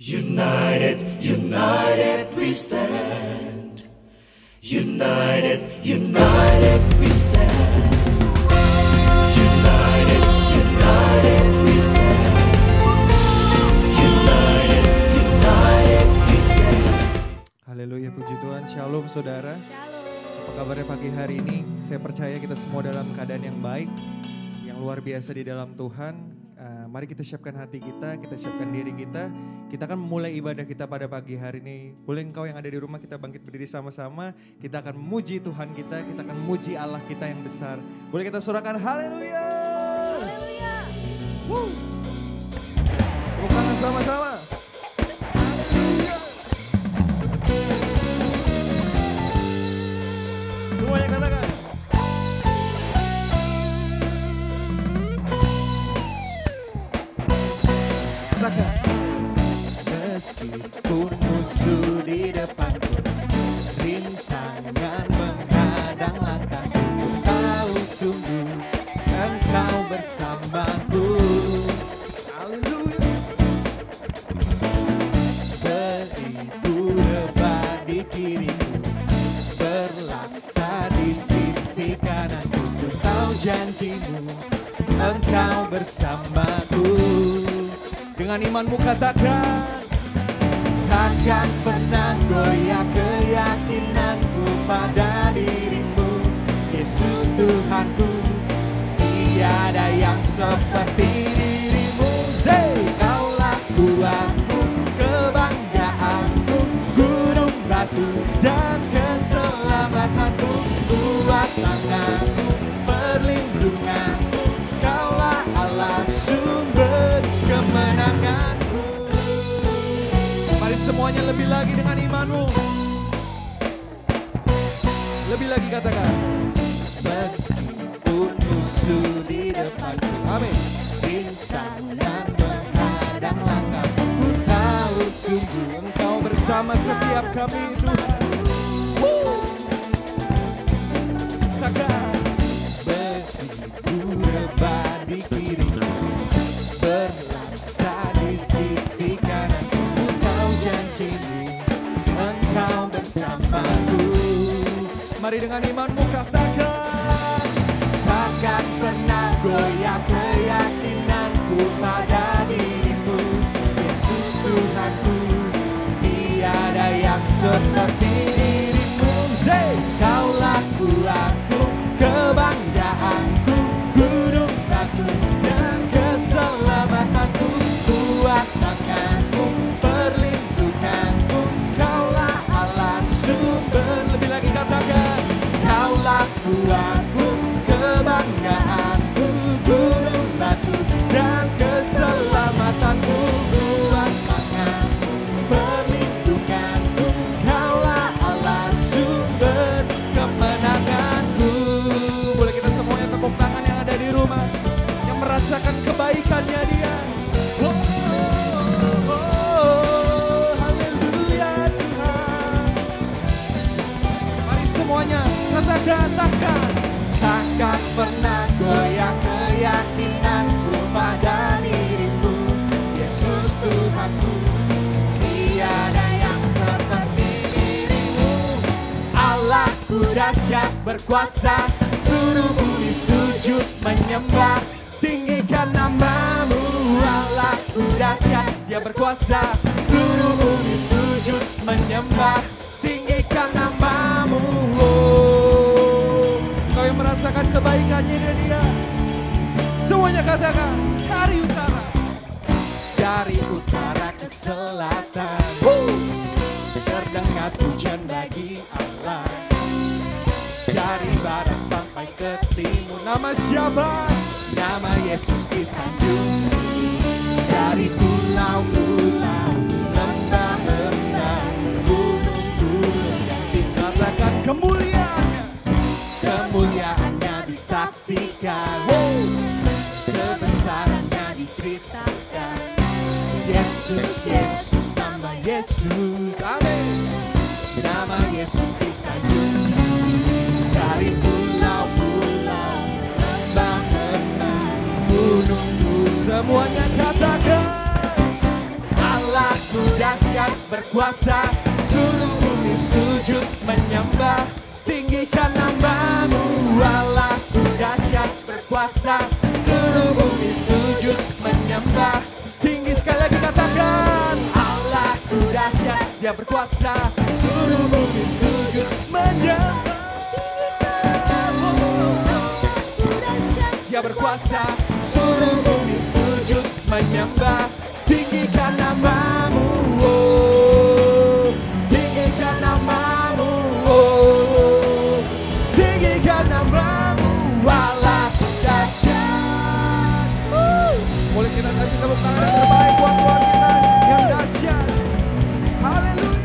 United, united we stand. United, united we stand. United, united we stand. United, united we stand. Haleluya, puji Tuhan. Shalom saudara. Apa kabarnya pagi hari ini? Saya percaya kita semua dalam keadaan yang baik, yang luar biasa di dalam Tuhan. Mari kita siapkan hati kita siapkan diri kita. Kita akan memulai ibadah kita pada pagi hari ini. Boleh engkau yang ada di rumah kita bangkit berdiri sama-sama. Kita akan memuji Tuhan kita akan memuji Allah kita yang besar. Boleh kita sorakan haleluya. Haleluya. Tepuk tangan sama-sama. Haleluya. Semuanya katakan. Meskipun musuh di depanku, rintangan menghadang langkahku, ku tahu sungguh Engkau bersamaku. Haleluya. Beribu rebah di kiriku, berlaksa di sisi kananku, ku tahu janjimu Engkau bersamaku. Dengan imanmu katakan, takkan pernah goyah keyakinanku pada dirimu, Yesus Tuhanku. Tiada yang seperti dirimu. Kaulah kuatku, kebanggaanku, gunung batu dan keselamatanku, kuat tanganku, perlindunganku, kaulah Allah sumber kemenanganku. Mari semuanya lebih lagi dengan imanmu. Lebih lagi katakan, meskipun musuh di depanku, amin, rintangan menghadang langkahku, ku tahu sungguh Engkau bersama setiap kami Tuhan. Katakan, beribu rebah di kiriku, berlaksa di sisi kananku, ku tahu janjimu Engkau bersamaku. Mari dengan imanmu katakan, takkan pernah goyah keyakinanku pada dirimu, Yesus Tuhanku. Tiada yang seperti dirimu. Kaulah kuatku, kebanggaanku, gunung batu dan keselamatanku, kuat tanganku, perlindunganku, kaulah Allah sumber. Lebih lagi katakan, kaulah kuatku, kebanggaanku, gunung batu dan keselamatanku, kuat tanganku, perlindunganku, kaulah Allah sumber kemenanganku. Boleh kita semuanya tepuk tangan yang ada di rumah, yang merasakan kebaikannya Dia. Haleluya Tuhan. Mari semuanya katakan, takkan pernah goyah keyakinanku pada dirimu, Yesus Tuhanku. Tiada yang seperti dirimu. Allahku dahsyat berkuasa, suruh bumi sujud menyembah, tinggikan namamu. Allahku dahsyat, Dia berkuasa, suruh bumi sujud menyembah, tinggikan namamu. Kau yang merasakan kebaikannya dari Dia, semuanya katakan, dari utara ke selatan, terdengar pujian bagi Allah. Dari barat sampai ke timur, nama siapa? Nama Yesus disanjung. Dari pulau-pulau, lembah-lembah, gunung-gunung, dikatakan kemuliaannya disaksikan, kebesarannya diceritakan. Yesus, Yesus, nama Yesus, amin. Nama Yesus disanjung. Dari pulau-pulau, lembah-lembah, gunung-gunung, semuanya katakan, Allahku dahsyat berkuasa, seluruh bumi sujud menyembah. Tinggikan namamu, Allahku dahsyat berkuasa, seluruh bumi sujud menyembah. Tinggi sekali lagi katakan, Allahku dahsyat, Dia berkuasa, seluruh bumi sujud menyembah. Dia berkuasa, seluruh bumi sujud menyembah. Tinggikan namamu, oh. Tinggikan namamu, oh. Tinggikan namamu, Allahku dahsyat. Boleh kita kasih tepuk tangan yang terbaik buat Tuhan kita yang dahsyat. Haleluya.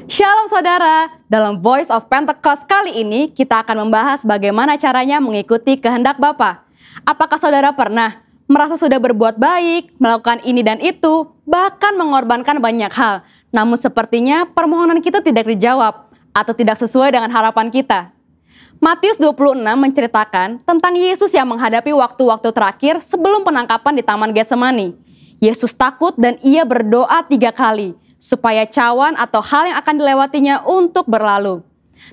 Shalom saudara, dalam Voice of Pentecost kali ini kita akan membahas bagaimana caranya mengikuti kehendak Bapa. Apakah saudara pernah merasa sudah berbuat baik, melakukan ini dan itu, bahkan mengorbankan banyak hal, namun sepertinya permohonan kita tidak dijawab atau tidak sesuai dengan harapan kita? Matius 26 menceritakan tentang Yesus yang menghadapi waktu-waktu terakhir sebelum penangkapan di Taman Getsemani. Yesus takut dan ia berdoa 3 kali, supaya cawan atau hal yang akan dilewatinya untuk berlalu.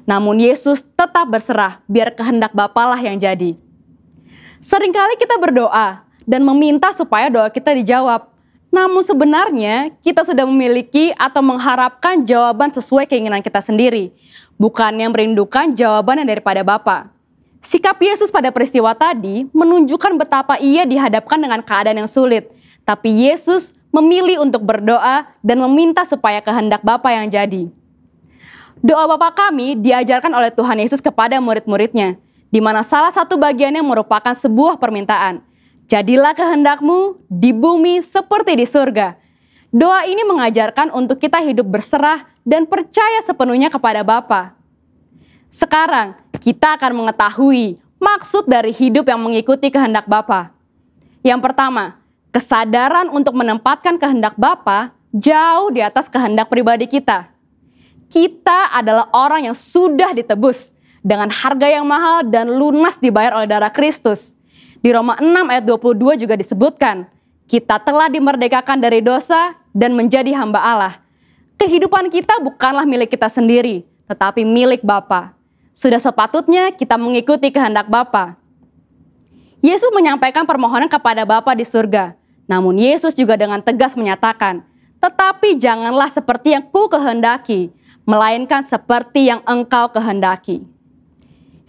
Namun Yesus tetap berserah, biar kehendak Bapa lah yang jadi. Seringkali kita berdoa dan meminta supaya doa kita dijawab. Namun sebenarnya kita sudah memiliki atau mengharapkan jawaban sesuai keinginan kita sendiri, bukannya merindukan jawaban yang daripada Bapa. Sikap Yesus pada peristiwa tadi menunjukkan betapa ia dihadapkan dengan keadaan yang sulit, tapi Yesus memilih untuk berdoa dan meminta supaya kehendak Bapa yang jadi. Doa Bapa kami diajarkan oleh Tuhan Yesus kepada murid-muridnya, di mana salah satu bagiannya merupakan sebuah permintaan. Jadilah kehendakmu di bumi seperti di surga. Doa ini mengajarkan untuk kita hidup berserah dan percaya sepenuhnya kepada Bapa. Sekarang kita akan mengetahui maksud dari hidup yang mengikuti kehendak Bapa. Yang pertama, kesadaran untuk menempatkan kehendak Bapa jauh di atas kehendak pribadi kita. Kita adalah orang yang sudah ditebus dengan harga yang mahal dan lunas dibayar oleh darah Kristus. Di Roma 6 ayat 22 juga disebutkan, kita telah dimerdekakan dari dosa dan menjadi hamba Allah. Kehidupan kita bukanlah milik kita sendiri, tetapi milik Bapa. Sudah sepatutnya kita mengikuti kehendak Bapa. Yesus menyampaikan permohonan kepada Bapa di surga. Namun Yesus juga dengan tegas menyatakan, tetapi janganlah seperti yang ku kehendaki, melainkan seperti yang engkau kehendaki.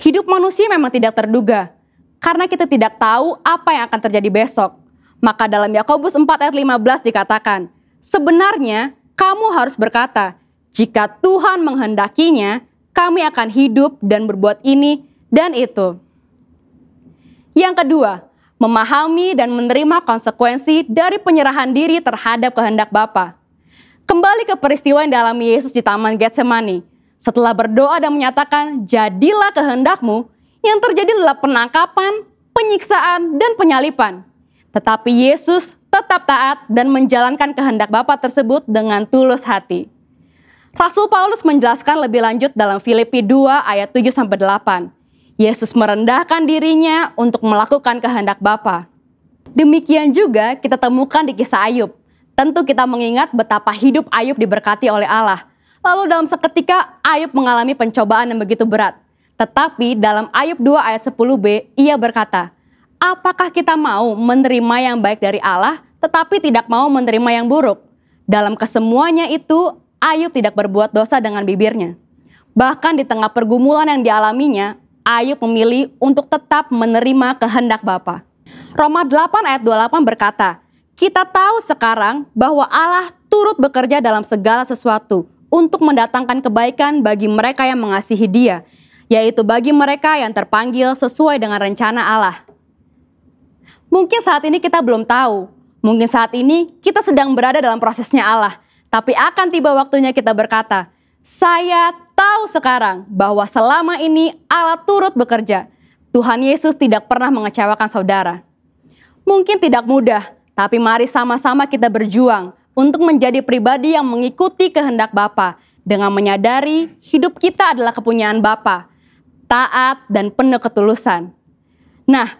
Hidup manusia memang tidak terduga, karena kita tidak tahu apa yang akan terjadi besok. Maka dalam Yakobus 4 ayat 15 dikatakan, sebenarnya kamu harus berkata, jika Tuhan menghendakinya, kami akan hidup dan berbuat ini dan itu. Yang kedua, memahami dan menerima konsekuensi dari penyerahan diri terhadap kehendak Bapa. Kembali ke peristiwa yang dialami Yesus di Taman Getsemani. Setelah berdoa dan menyatakan, jadilah kehendakmu, yang terjadi adalah penangkapan, penyiksaan, dan penyalipan. Tetapi Yesus tetap taat dan menjalankan kehendak Bapa tersebut dengan tulus hati. Rasul Paulus menjelaskan lebih lanjut dalam Filipi 2 ayat 7-8. Yesus merendahkan dirinya untuk melakukan kehendak Bapa. Demikian juga kita temukan di kisah Ayub. Tentu kita mengingat betapa hidup Ayub diberkati oleh Allah. Lalu dalam seketika Ayub mengalami pencobaan yang begitu berat. Tetapi dalam Ayub 2 ayat 10b ia berkata, apakah kita mau menerima yang baik dari Allah tetapi tidak mau menerima yang buruk? Dalam kesemuanya itu Ayub tidak berbuat dosa dengan bibirnya. Bahkan di tengah pergumulan yang dialaminya, Ayub memilih untuk tetap menerima kehendak Bapa. Roma 8 ayat 28 berkata, kita tahu sekarang bahwa Allah turut bekerja dalam segala sesuatu untuk mendatangkan kebaikan bagi mereka yang mengasihi Dia, yaitu bagi mereka yang terpanggil sesuai dengan rencana Allah. Mungkin saat ini kita belum tahu, mungkin saat ini kita sedang berada dalam prosesnya Allah, tapi akan tiba waktunya kita berkata, saya tahu sekarang bahwa selama ini Allah turut bekerja. Tuhan Yesus tidak pernah mengecewakan saudara. Mungkin tidak mudah, tapi mari sama-sama kita berjuang untuk menjadi pribadi yang mengikuti kehendak Bapa dengan menyadari hidup kita adalah kepunyaan Bapa. taat, dan penuh ketulusan. Nah,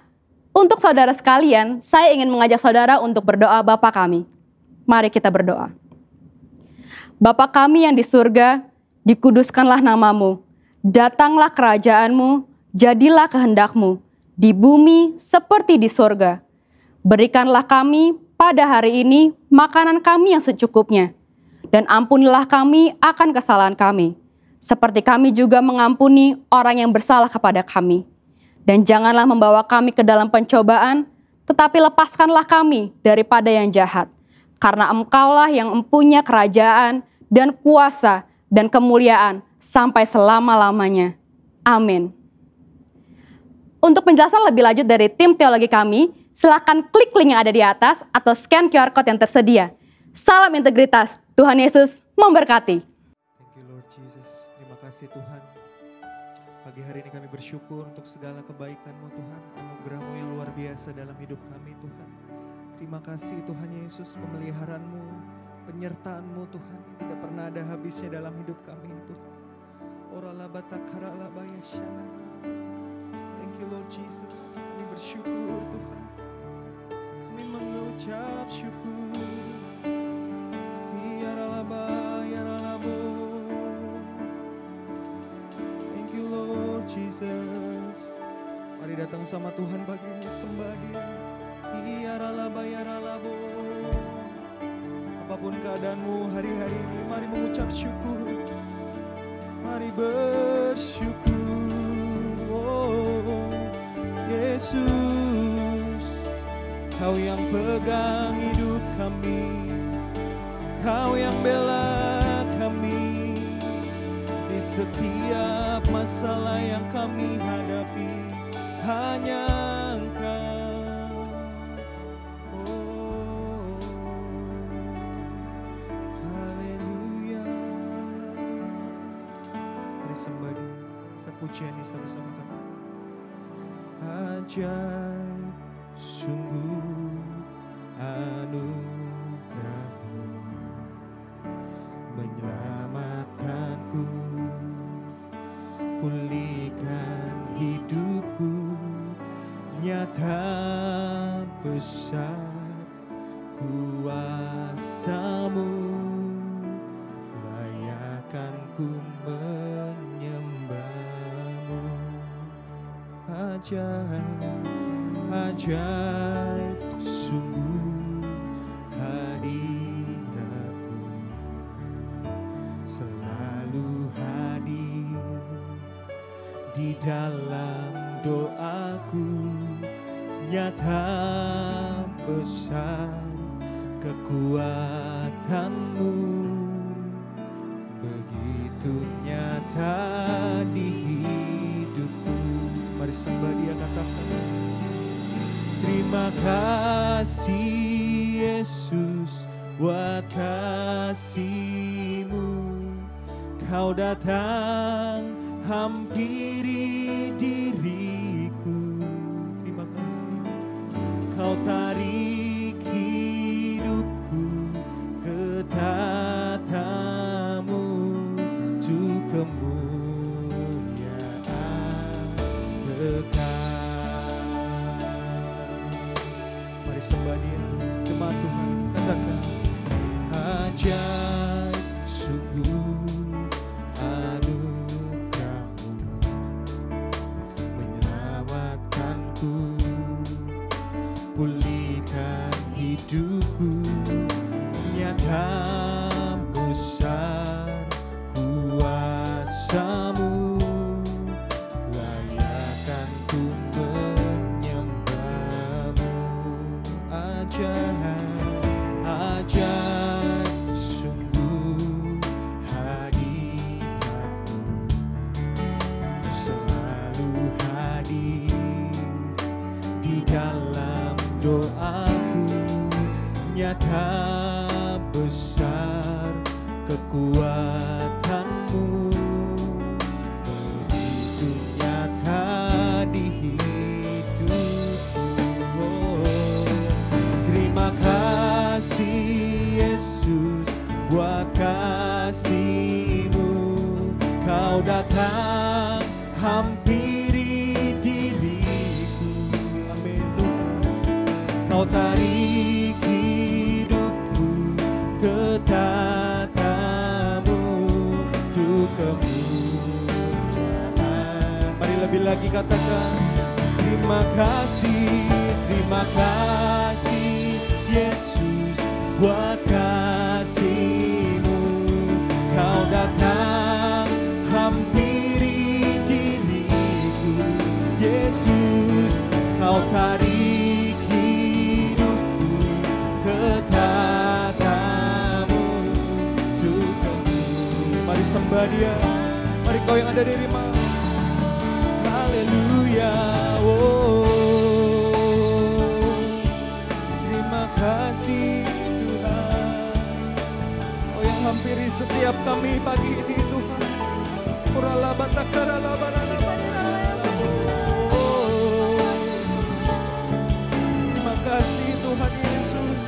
untuk saudara sekalian, saya ingin mengajak saudara untuk berdoa Bapa kami. Mari kita berdoa. Bapa kami yang di surga, dikuduskanlah namamu. Datanglah kerajaanmu, jadilah kehendakmu, di bumi seperti di surga. Berikanlah kami pada hari ini makanan kami yang secukupnya. Dan ampunilah kami akan kesalahan kami, seperti kami juga mengampuni orang yang bersalah kepada kami. Dan janganlah membawa kami ke dalam pencobaan, tetapi lepaskanlah kami daripada yang jahat. Karena Engkaulah yang mempunyai kerajaan dan kuasa dan kemuliaan sampai selama-lamanya. Amin. Untuk penjelasan lebih lanjut dari tim teologi kami, silakan klik link yang ada di atas atau scan QR Code yang tersedia. Salam integritas, Tuhan Yesus memberkati. Thank you Lord Jesus, terima kasih Tuhan. Pagi hari ini kami bersyukur untuk segala kebaikan-Mu Tuhan, anugerah-Mu yang luar biasa dalam hidup kami Tuhan. Terima kasih Tuhan Yesus, pemeliharaan-Mu, penyertaan-Mu Tuhan, tidak pernah ada habisnya dalam hidup kami Tuhan. Thank you Lord Jesus, kami bersyukur Tuhan, kami mengucap syukur. Thank you Lord Jesus. Mari datang sama Tuhan pagi ini, sembah Dia. Apapun keadaanmu hari-hari ini, mari mengucap syukur. Mari bersyukur. Oh Yesus, Kau yang pegang hidup kami, Kau yang bela kami di setiap masalah yang kami hadapi, hanya Engkau. Oh, haleluya. Mari sembah Dia, angkat pujian ini sama-sama kami. Ajaib sungguh anugerah-Mu, menyelamatkanku, pulihkan hidupku, nyata besar kuasa-Mu, layakkan ku menyembah-Mu. Ajaib, ajaib sungguh hadirat-Mu, selalu hadir di dalam doaku, nyata besar kekuatan-Mu, begitu nyata di hidupku. Mari sembah Dia, katakan terima kasih Yesus buat kasih-Mu. Kau datang hampiri diriku. Terima kasih. Kau tarik hidupku ke tatamu, untuk kemuliaan kekal. Mari sembah Dia, jemaat Tuhan, katakan ajaib sungguh anugerah-Mu, menyelamatkanku, pulihkan hidupku, nyata besar kuasa-Mu, layakkan ku menyembah-Mu. Ajaib, ajaib sungguh hadirat-Mu, selalu hadir di dalam doaku, nyata besar kekuatan-Mu, begitu nyata di hidupku. Oh, terima kasih Yesus buat kasih-Mu. Kau datang hampir Kau tarik hidupku ke tatamu untuk kemuliaan. Mari lebih lagi katakan, terima kasih Yesus buat kasih-Mu. Kau datang hampiri diriku, Yesus. Kau tarik hidupku ke tatamu sukamu. Mari sembah Dia, mari kau yang ada di rumah. Haleluya. Terima kasih Tuhan, kau yang hampiri setiap kami pagi ini Tuhan. Terima kasih Tuhan Yesus.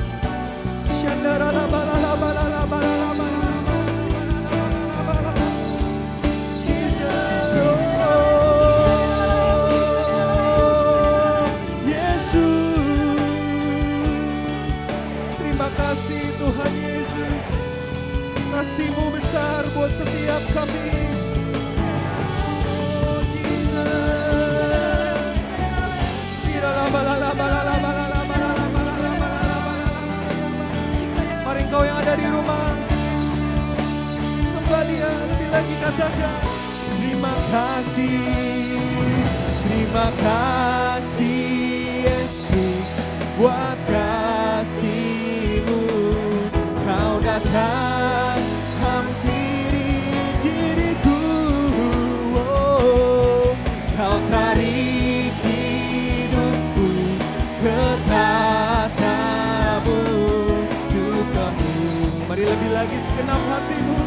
Terima kasih Tuhan Yesus, kasih-Mu besar buat setiap kami. Oh Jesus, mari engkau yang ada di rumah, sembah Dia lebih lagi, katakan terima kasih Yesus buat kasih-Mu. Kau datang hampiri diriku, oh, kau tarik hidupku ke tatamu sukamu. Mari lebih lagi segenap hatimu.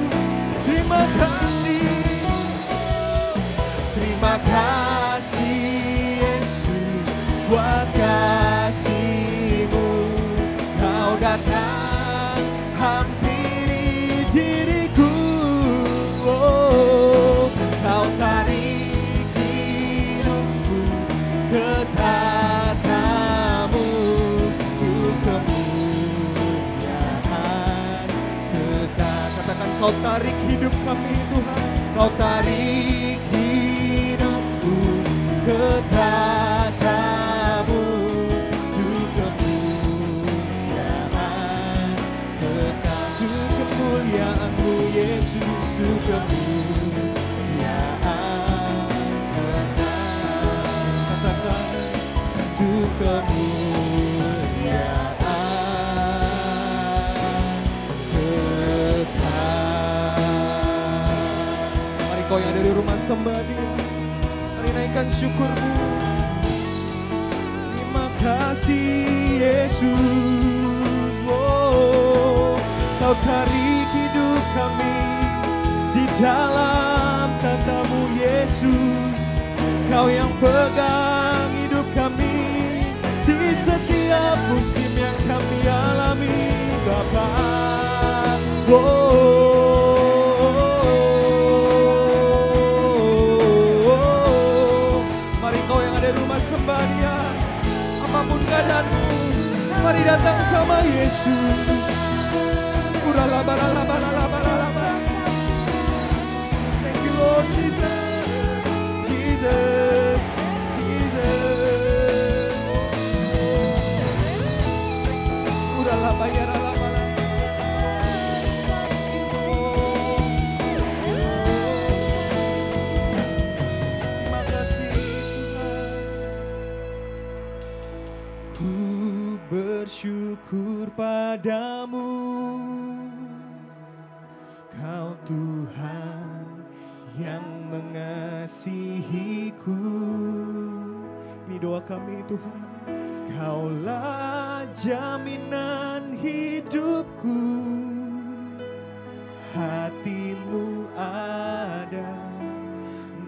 Terima kasih Yesus buat kasih-Mu. Kau datang hampiri diriku, oh, kau tarik hidupku ke tatamu untuk kemuliaan. Katakan, kau tarik hidup kami Tuhan, kau tarik hidupku ke tatamu untuk kemuliaan. Untuk kemuliaan-Mu Yesus, untuk kemuliaan. Katakan, untuk kemuliaan kekal. Mari kau yang ada di rumah sembah Dia, mari naikkan syukur-Mu. Terima kasih Yesus, oh, kau tarik hidup kami di dalam tatamu Yesus. Kau yang pegang hidup kami di setiap musim yang kami alami Bapa. Mari kau yang ada di rumah sembah Dia, apapun keadaanmu, mari datang sama Yesus. Thank you Lord Jesus, Jesus, Jesus. Terima kasih Tuhan. Ku bersyukur padamu, Kau Tuhan yang mengasihiku. Ini doa kami Tuhan. Kaulah jaminan hidupku, hati-Mu ada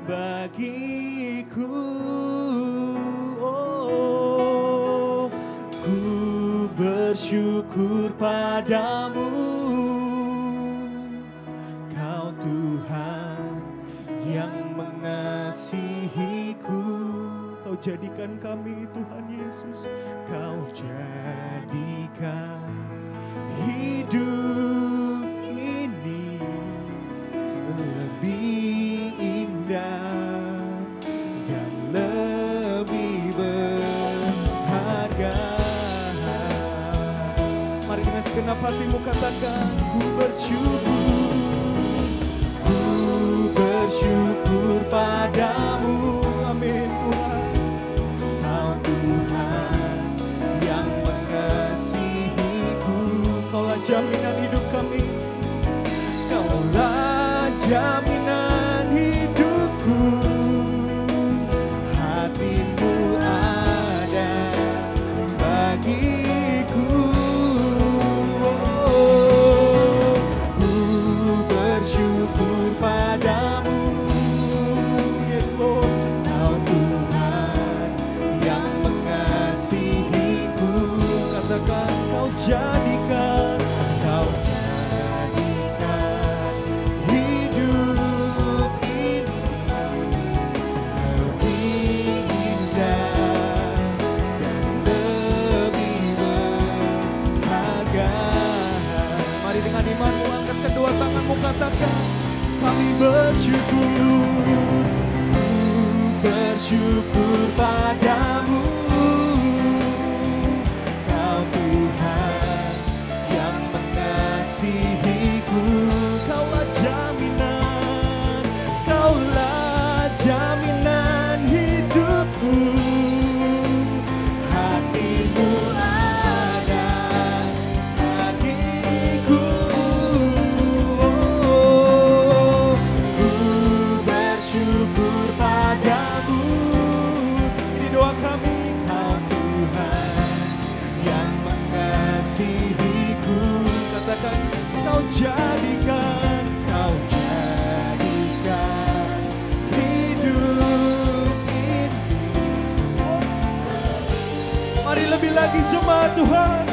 bagiku. Oh, ku bersyukur padamu, Kau Tuhan yang mengasihiku. Kau jadikan kami Tuhan Yesus. Kau jadikan hidup ini lebih indah dan lebih berharga. Mari dengan segenap hatimu katakan, ku bersyukur, ku bersyukur padamu. Amin Tuhan, Kau Tuhan yang mengasihiku. Kaulah jaminan hidup kami, Kaulah jaminan hidupku. Hatimu ada bagiku. Ku bersyukur padamu, yes Lord. Kau Tuhan yang mengasihiku. Katakan, Kau jadikan hidup ini lebih indah dan lebih berharga. Mari dengan imanmu angkat kedua tanganmu, katakan, kami bersyukur, ku bersyukur padamu. Kau Tuhan yang mengasihiku. Kaulah jaminan, Kaulah jaminan hidupku. Hatimu ada bagiku. Ku bersyukur padamu. Ini doa kami. Kau Tuhan yang mengasihiku. Katakan, Kau jadikan hidup ini. Mari lebih lagi jemaat Tuhan.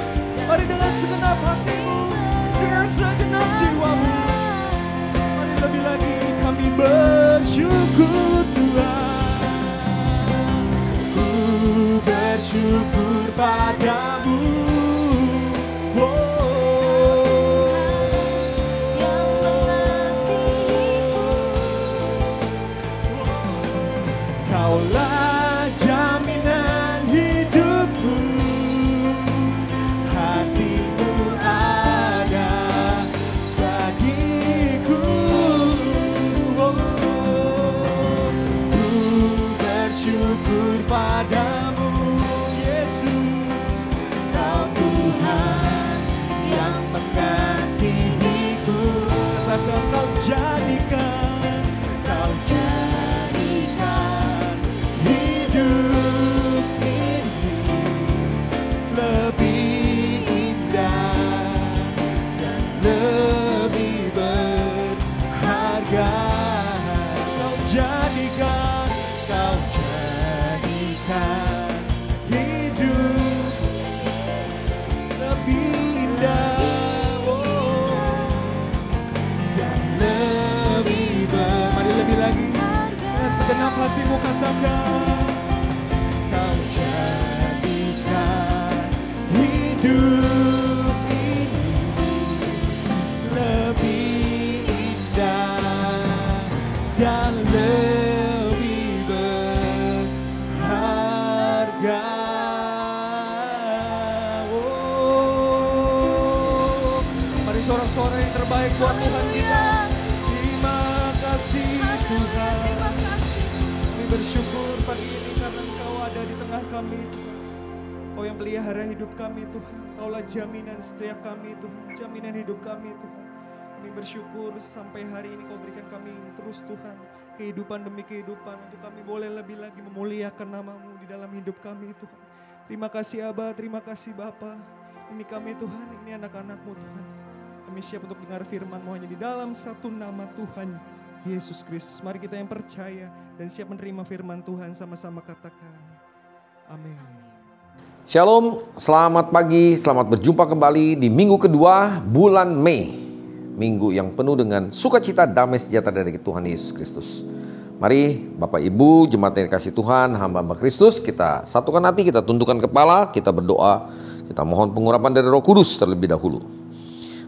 Mari dengan segenap hatimu, dengan segenap jiwamu. Mari lebih lagi kami bersyukur Tuhan. Ku bersyukur padamu. Kaulah jaminan hidupku. Hatimu ada bagiku. Ku bersyukur padamu, Yesus. Kau Tuhan yang mengasihiku. Katakan, Kau jadikan hidup ini lebih indah dan lebih berharga. Kau jadikan hidup lebih indah, dan lebih mari lebih lagi. Segenap hatimu katakan, Kau jadikan hidup ini lebih indah dan lebih berharga. Mari sorak-sorak yang terbaik buat Tuhan kita. Terima kasih Tuhan. Bersyukur pagi ini karena Engkau ada di tengah kami. Kau yang pelihara hidup kami Tuhan. Kaulah jaminan setiap kami Tuhan. Jaminan hidup kami Tuhan. Kami bersyukur sampai hari ini Kau berikan kami terus Tuhan. Kehidupan demi kehidupan. Untuk kami boleh lebih lagi memuliakan nama-Mu di dalam hidup kami Tuhan. Terima kasih Aba, terima kasih Bapa. Ini kami Tuhan, ini anak-anak-Mu Tuhan. Kami siap untuk dengar firman-Mu hanya di dalam satu nama Tuhan Yesus Kristus. Mari kita yang percaya dan siap menerima firman Tuhan sama-sama katakan amin. Shalom, selamat pagi, selamat berjumpa kembali di minggu kedua bulan Mei. Minggu yang penuh dengan sukacita, damai sejahtera dari Tuhan Yesus Kristus. Mari Bapak Ibu, jemaat yang dikasih Tuhan, hamba-hamba Kristus, kita satukan hati, kita tundukkan kepala, kita berdoa, kita mohon pengurapan dari Roh Kudus terlebih dahulu.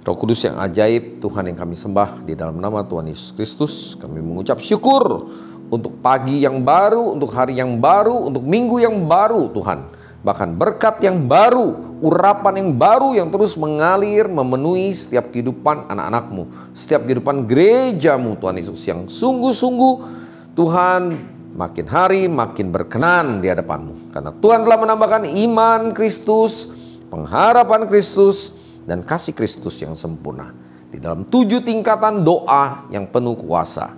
Roh Kudus yang ajaib, Tuhan yang kami sembah, di dalam nama Tuhan Yesus Kristus, kami mengucap syukur untuk pagi yang baru, untuk hari yang baru, untuk minggu yang baru Tuhan. Bahkan berkat yang baru, urapan yang baru yang terus mengalir, memenuhi setiap kehidupan anak-anak-Mu, setiap kehidupan gereja-Mu Tuhan Yesus, yang sungguh-sungguh Tuhan makin hari makin berkenan di hadapan-Mu. Karena Tuhan telah menambahkan iman Kristus, pengharapan Kristus, dan kasih Kristus yang sempurna di dalam 7 tingkatan doa yang penuh kuasa.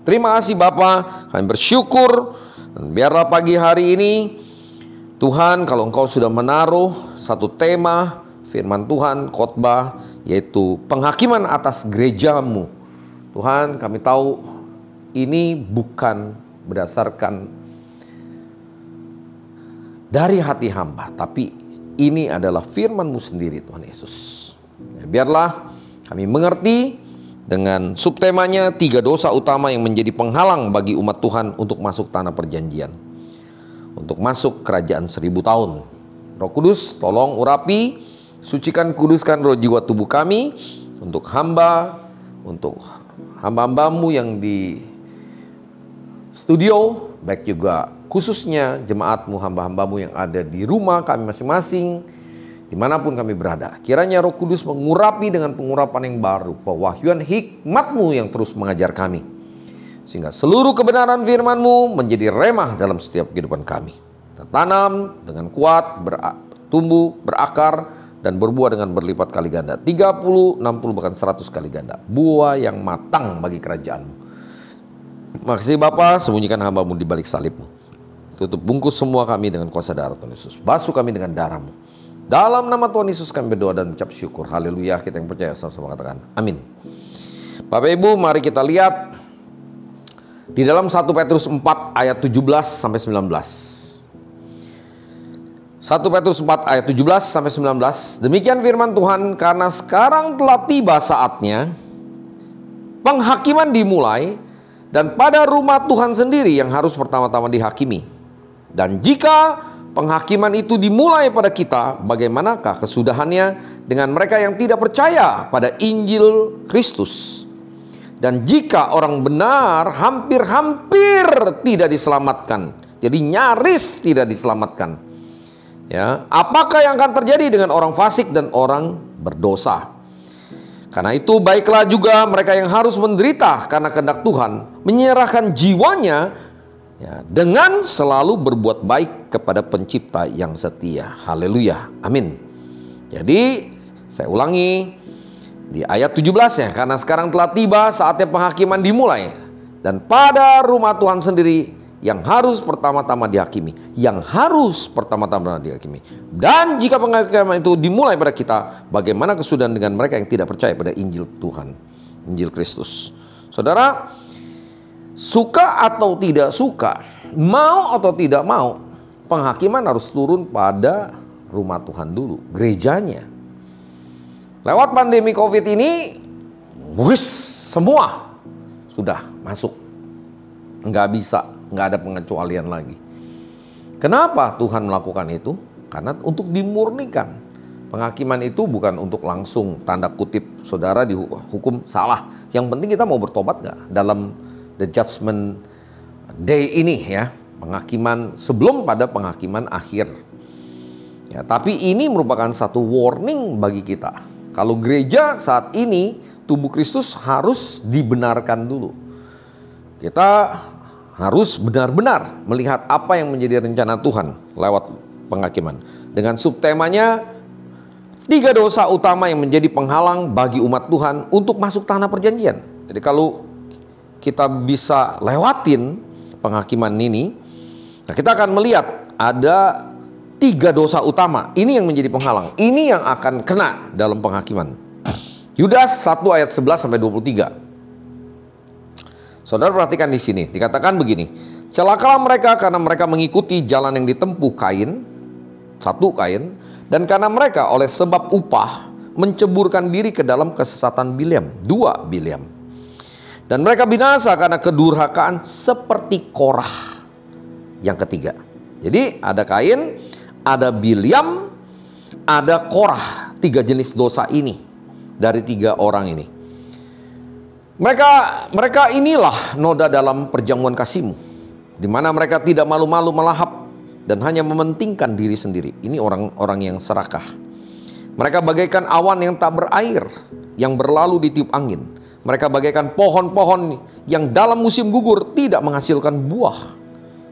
Terima kasih Bapa, kami bersyukur, dan biarlah pagi hari ini Tuhan, kalau Engkau sudah menaruh satu tema firman Tuhan, khotbah, yaitu penghakiman atas gereja-Mu. Tuhan, kami tahu ini bukan berdasarkan dari hati hamba, tapi ini adalah firman-Mu sendiri Tuhan Yesus. Ya, biarlah kami mengerti dengan subtemanya 3 dosa utama yang menjadi penghalang bagi umat Tuhan untuk masuk tanah perjanjian, untuk masuk kerajaan 1000 tahun. Roh Kudus, tolong urapi, sucikan, kuduskan roh jiwa tubuh kami untuk hamba-Mu yang di studio, baik juga khususnya jemaat-Mu, hamba-hamba-Mu yang ada di rumah kami masing-masing, dimanapun kami berada. Kiranya Roh Kudus mengurapi dengan pengurapan yang baru, pewahyuan hikmat-Mu yang terus mengajar kami, sehingga seluruh kebenaran firman-Mu menjadi remah dalam setiap kehidupan kami. Tertanam dengan kuat, bertumbuh, berakar, dan berbuah dengan berlipat kali ganda. 30, 60, bahkan 100 kali ganda. Buah yang matang bagi kerajaan-Mu. Makasih Bapa, sembunyikan hamba-Mu di balik salib-Mu. Tutup bungkus semua kami dengan kuasa darah Tuhan Yesus. Basuh kami dengan darah-Mu. Dalam nama Tuhan Yesus kami berdoa dan ucap syukur. Haleluya, kita yang percaya sama-sama katakan amin. Bapak Ibu, mari kita lihat di dalam 1 Petrus 4 ayat 17 sampai 19. 1 Petrus 4 ayat 17 sampai 19. Demikian firman Tuhan, karena sekarang telah tiba saatnya penghakiman dimulai, dan pada rumah Tuhan sendiri yang harus pertama-tama dihakimi. Dan jika penghakiman itu dimulai pada kita, bagaimanakah kesudahannya dengan mereka yang tidak percaya pada Injil Kristus? Dan jika orang benar hampir-hampir tidak diselamatkan, jadi nyaris tidak diselamatkan, ya, apakah yang akan terjadi dengan orang fasik dan orang berdosa? Karena itu baiklah juga mereka yang harus menderita karena kehendak Tuhan, menyerahkan jiwanya, ya, dengan selalu berbuat baik kepada Pencipta yang setia. Haleluya, amin. Jadi saya ulangi di ayat 17 ya, karena sekarang telah tiba saatnya penghakiman dimulai, dan pada rumah Tuhan sendiri yang harus pertama-tama dihakimi, Dan jika penghakiman itu dimulai pada kita, bagaimana kesudahan dengan mereka yang tidak percaya pada Injil Tuhan, Injil Kristus. Saudara, suka atau tidak suka, mau atau tidak mau, penghakiman harus turun pada rumah Tuhan dulu, gerejanya. Lewat pandemi COVID ini, semua sudah masuk, nggak bisa. Nggak ada pengecualian lagi. Kenapa Tuhan melakukan itu? Karena untuk dimurnikan. Penghakiman itu bukan untuk langsung tanda kutip saudara dihukum salah. Yang penting kita mau bertobat nggak dalam the judgment day ini ya. Penghakiman sebelum pada penghakiman akhir. Ya, tapi ini merupakan satu warning bagi kita. Kalau gereja saat ini, tubuh Kristus harus dibenarkan dulu. Kita harus benar-benar melihat apa yang menjadi rencana Tuhan lewat penghakiman. Dengan subtemanya 3 dosa utama yang menjadi penghalang bagi umat Tuhan untuk masuk tanah perjanjian. Jadi kalau kita bisa lewatin penghakiman ini, nah kita akan melihat ada 3 dosa utama. Ini yang menjadi penghalang. Ini yang akan kena dalam penghakiman. Yudas 1 ayat 11 sampai 23. Saudara perhatikan di sini, dikatakan begini. Celakalah mereka karena mereka mengikuti jalan yang ditempuh Kain, 1 Kain, dan karena mereka oleh sebab upah menceburkan diri ke dalam kesesatan Bileam, 2 Bileam. Dan mereka binasa karena kedurhakaan seperti Korah yang ketiga. Jadi ada Kain, ada Bilyam, ada Korah. 3 jenis dosa ini dari 3 orang ini. Mereka inilah noda dalam perjamuan kasih-Mu, di mana mereka tidak malu-malu melahap dan hanya mementingkan diri sendiri. Ini orang-orang yang serakah. Mereka bagaikan awan yang tak berair, yang berlalu ditiup angin. Mereka bagaikan pohon-pohon yang dalam musim gugur tidak menghasilkan buah.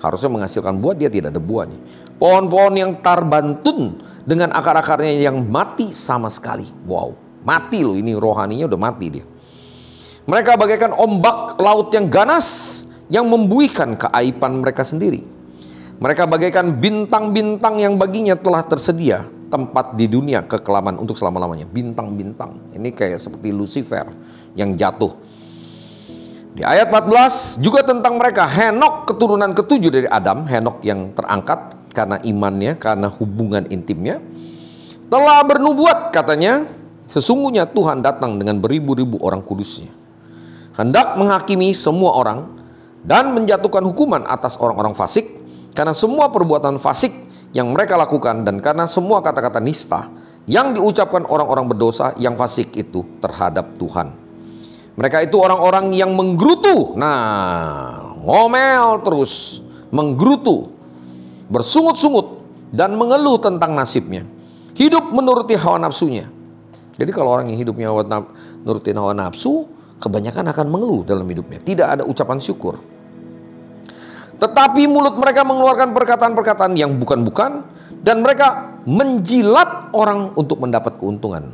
Harusnya menghasilkan buah, dia tidak ada buahnya. Pohon-pohon yang tarbantun dengan akar-akarnya yang mati sama sekali. Wow, mati loh, ini rohaninya udah mati dia. Mereka bagaikan ombak laut yang ganas, yang membuihkan keaiban mereka sendiri. Mereka bagaikan bintang-bintang yang baginya telah tersedia tempat di dunia kekelaman untuk selama-lamanya. Bintang-bintang, ini kayak seperti Lucifer yang jatuh. Di ayat 14 juga tentang mereka. Henok keturunan ke-7 dari Adam, Henok yang terangkat karena imannya, karena hubungan intimnya, telah bernubuat katanya, sesungguhnya Tuhan datang dengan beribu-ribu orang kudusnya, hendak menghakimi semua orang dan menjatuhkan hukuman atas orang-orang fasik karena semua perbuatan fasik yang mereka lakukan dan karena semua kata-kata nista yang diucapkan orang-orang berdosa yang fasik itu terhadap Tuhan. Mereka itu orang-orang yang menggerutu, ngomel terus, menggerutu, bersungut-sungut dan mengeluh tentang nasibnya. Hidup menuruti hawa nafsunya. Jadi kalau orang yang hidupnya nurutin hawa nafsu, kebanyakan akan mengeluh dalam hidupnya. Tidak ada ucapan syukur. Tetapi mulut mereka mengeluarkan perkataan-perkataan yang bukan-bukan, dan mereka menjilat orang untuk mendapat keuntungan.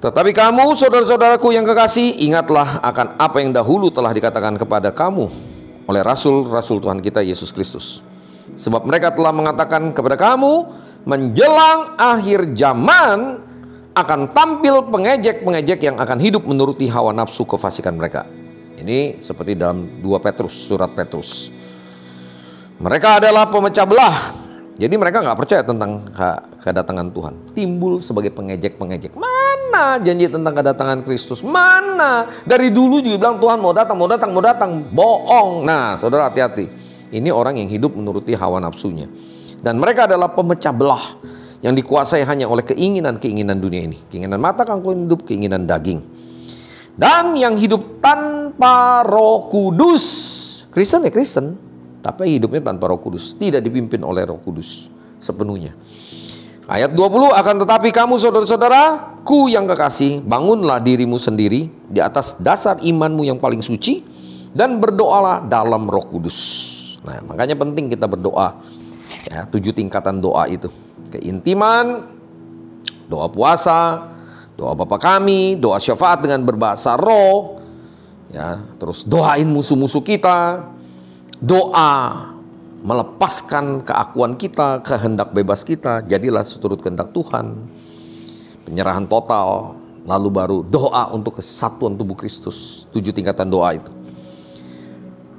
Tetapi kamu, saudara-saudaraku yang kekasih, ingatlah akan apa yang dahulu telah dikatakan kepada kamu oleh rasul-rasul Tuhan kita Yesus Kristus. Sebab mereka telah mengatakan kepada kamu, menjelang akhir zaman akan tampil pengejek-pengejek yang akan hidup menuruti hawa nafsu kefasikan mereka. Ini seperti dalam 2 Petrus, surat Petrus. Mereka adalah pemecah belah. Jadi mereka nggak percaya tentang kedatangan Tuhan. Timbul sebagai pengejek-pengejek. Mana janji tentang kedatangan Kristus? Mana? Dari dulu juga bilang Tuhan mau datang, mau datang, mau datang. Bohong. Nah, saudara hati-hati. Ini orang yang hidup menuruti hawa nafsunya. Dan mereka adalah pemecah belah yang dikuasai hanya oleh keinginan-keinginan dunia ini. Keinginan mata, kangkung hidup, keinginan daging. Dan yang hidup tanpa Roh Kudus. Kristen ya Kristen, tapi hidupnya tanpa Roh Kudus. Tidak dipimpin oleh Roh Kudus sepenuhnya. Ayat 20, akan tetapi kamu saudara-saudaraku yang kekasih, bangunlah dirimu sendiri di atas dasar imanmu yang paling suci, dan berdoalah dalam Roh Kudus. Nah, makanya penting kita berdoa. Ya, 7 tingkatan doa itu. Keintiman, doa puasa, doa Bapa kami, doa syafaat dengan berbahasa roh, ya, terus doain musuh-musuh kita, doa melepaskan keakuan kita, kehendak bebas kita, jadilah seturut kehendak Tuhan, penyerahan total, lalu baru doa untuk kesatuan tubuh Kristus. 7 tingkatan doa itu.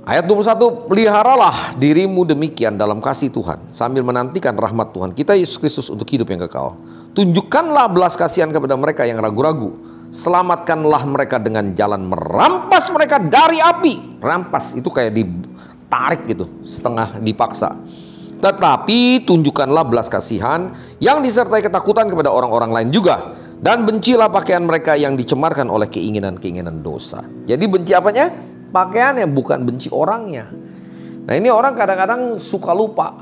Ayat 21, peliharalah dirimu demikian dalam kasih Tuhan, sambil menantikan rahmat Tuhan kita Yesus Kristus untuk hidup yang kekal. Tunjukkanlah belas kasihan kepada mereka yang ragu-ragu. Selamatkanlah mereka dengan jalan merampas mereka dari api. Rampas itu kayak ditarik gitu, setengah dipaksa. Tetapi tunjukkanlah belas kasihan yang disertai ketakutan kepada orang-orang lain juga. Dan bencilah pakaian mereka yang dicemarkan oleh keinginan-keinginan dosa. Jadi benci apanya? Pakaiannya, bukan benci orangnya. Nah, ini orang kadang-kadang suka lupa.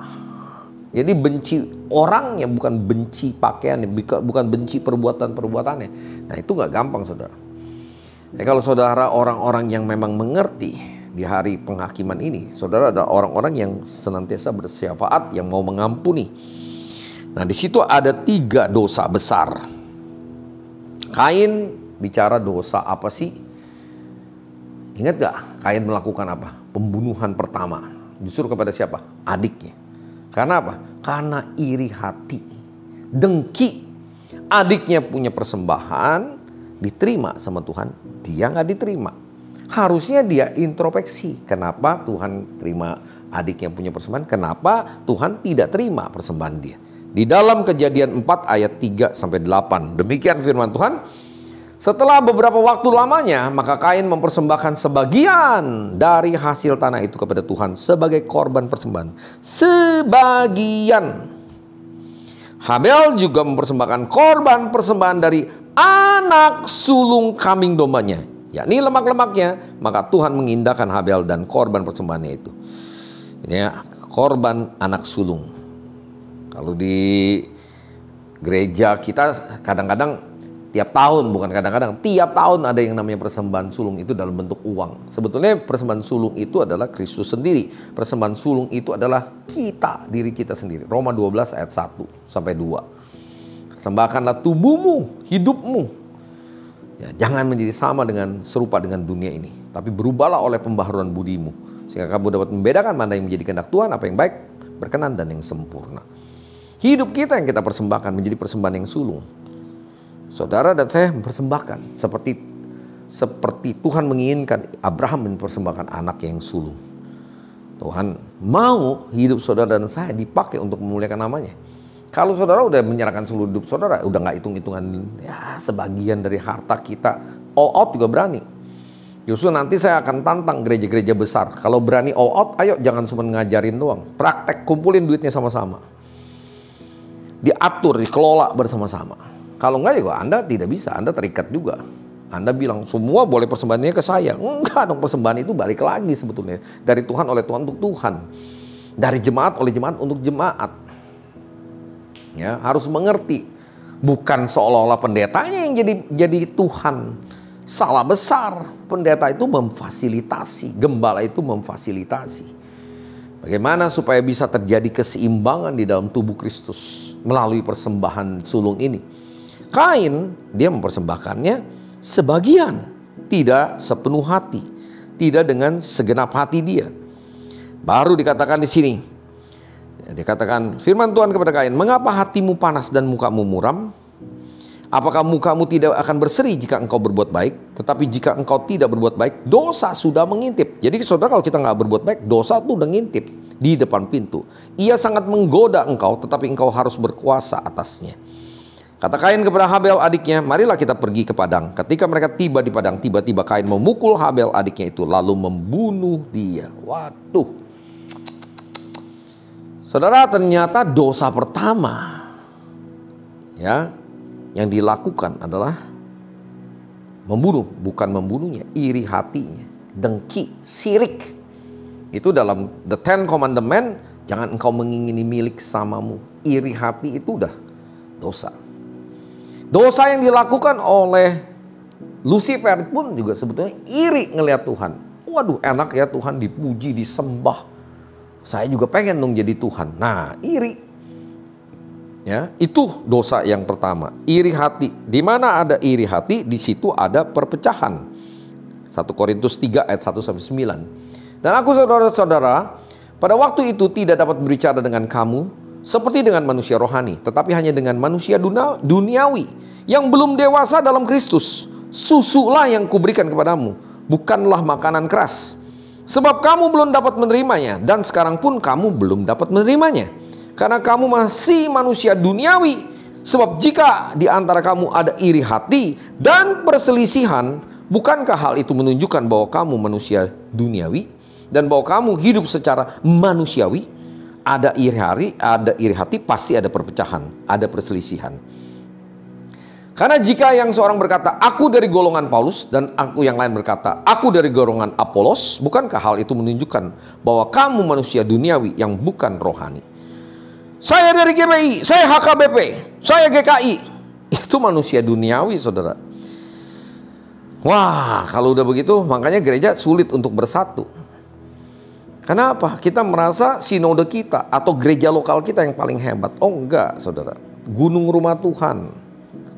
Jadi benci orangnya, bukan benci pakaiannya, bukan benci perbuatan-perbuatannya. Nah, itu nggak gampang, saudara. Kalau saudara orang-orang yang memang mengerti di hari penghakiman ini, saudara ada orang-orang yang senantiasa bersyafaat, yang mau mengampuni. Nah, di situ ada 3 dosa besar. Kain bicara dosa apa sih? Ingat gak Kain melakukan apa? Pembunuhan pertama. Justru kepada siapa? Adiknya. Karena apa? Karena iri hati, dengki. Adiknya punya persembahan, diterima sama Tuhan, dia gak diterima. Harusnya dia introspeksi. Kenapa Tuhan terima adiknya punya persembahan? Kenapa Tuhan tidak terima persembahan dia? Di dalam Kejadian 4 ayat 3-8. Demikian firman Tuhan. Setelah beberapa waktu lamanya, maka Kain mempersembahkan sebagian dari hasil tanah itu kepada Tuhan sebagai korban persembahan. Sebagian. Habel juga mempersembahkan korban persembahan dari anak sulung kambing dombanya, yakni lemak-lemaknya. Maka Tuhan mengindahkan Habel dan korban persembahannya itu. Ini ya, korban anak sulung. Kalau di gereja kita kadang-kadang tiap tahun, bukan kadang-kadang, tiap tahun ada yang namanya persembahan sulung itu dalam bentuk uang. Sebetulnya persembahan sulung itu adalah Kristus sendiri. Persembahan sulung itu adalah kita, diri kita sendiri. Roma 12 ayat 1 sampai 2. Persembahkanlah tubuhmu, hidupmu. Ya, jangan menjadi sama serupa dengan dunia ini, tapi berubahlah oleh pembaharuan budimu, sehingga kamu dapat membedakan mana yang menjadi kehendak Tuhan, apa yang baik, berkenan, dan yang sempurna. Hidup kita yang kita persembahkan menjadi persembahan yang sulung. Saudara dan saya mempersembahkan seperti Tuhan menginginkan Abraham mempersembahkan anak yang sulung. Tuhan mau hidup saudara dan saya dipakai untuk memuliakan namanya. Kalau saudara udah menyerahkan seluruh hidup saudara, udah nggak hitung-hitungan ya sebagian dari harta kita, all out juga berani. Justru nanti saya akan tantang gereja-gereja besar. Kalau berani all out, ayo jangan cuma ngajarin doang. Praktek, kumpulin duitnya sama-sama. Diatur, dikelola bersama-sama. Kalau enggak juga Anda tidak bisa, Anda terikat juga. Anda bilang semua boleh persembahannya ke saya. Enggak dong, persembahan itu balik lagi sebetulnya. Dari Tuhan oleh Tuhan untuk Tuhan. Dari jemaat oleh jemaat untuk jemaat. Ya, harus mengerti. Bukan seolah-olah pendetanya yang jadi Tuhan. Salah besar. Pendeta itu memfasilitasi, gembala itu memfasilitasi. Bagaimana supaya bisa terjadi keseimbangan di dalam tubuh Kristus melalui persembahan sulung ini. Kain, dia mempersembahkannya sebagian, tidak sepenuh hati, tidak dengan segenap hati dia. Baru dikatakan di sini, dikatakan firman Tuhan kepada Kain, mengapa hatimu panas dan mukamu muram? Apakah mukamu tidak akan berseri jika engkau berbuat baik? Tetapi jika engkau tidak berbuat baik, dosa sudah mengintip. Jadi saudara, kalau kita nggak berbuat baik, dosa itu udah ngintip di depan pintu. Ia sangat menggoda engkau, tetapi engkau harus berkuasa atasnya. Kata Kain kepada Habel adiknya, marilah kita pergi ke padang. Ketika mereka tiba di padang, tiba-tiba Kain memukul Habel adiknya itu, lalu membunuh dia. Waduh. Saudara, ternyata dosa pertama ya yang dilakukan adalah membunuh, bukan membunuhnya, iri hatinya, dengki, sirik. Itu dalam the Ten Commandment, jangan engkau mengingini milik samamu. Iri hati itu udah dosa. Dosa yang dilakukan oleh Lucifer pun juga sebetulnya iri ngelihat Tuhan. Waduh, enak ya Tuhan dipuji, disembah. Saya juga pengen dong jadi Tuhan. Nah, iri. Ya, itu dosa yang pertama, iri hati. Di mana ada iri hati, di situ ada perpecahan. 1 Korintus 3 ayat 1 sampai 9. Dan aku saudara-saudara, pada waktu itu tidak dapat berbicara dengan kamu seperti dengan manusia rohani, tetapi hanya dengan manusia duniawi yang belum dewasa dalam Kristus. Susulah yang kuberikan kepadamu, bukanlah makanan keras. Sebab kamu belum dapat menerimanya, dan sekarang pun kamu belum dapat menerimanya. Karena kamu masih manusia duniawi. Sebab jika di antara kamu ada iri hati dan perselisihan, bukankah hal itu menunjukkan bahwa kamu manusia duniawi dan bahwa kamu hidup secara manusiawi? Ada iri hati, pasti ada perpecahan, ada perselisihan. Karena jika yang seorang berkata, aku dari golongan Paulus, dan aku yang lain berkata, aku dari golongan Apolos, bukankah hal itu menunjukkan bahwa kamu manusia duniawi yang bukan rohani? Saya dari GBI, saya HKBP, saya GKI. Itu manusia duniawi, saudara. Wah, kalau udah begitu, makanya gereja sulit untuk bersatu. Kenapa? Kita merasa sinode kita atau gereja lokal kita yang paling hebat. Oh enggak, saudara. Gunung rumah Tuhan.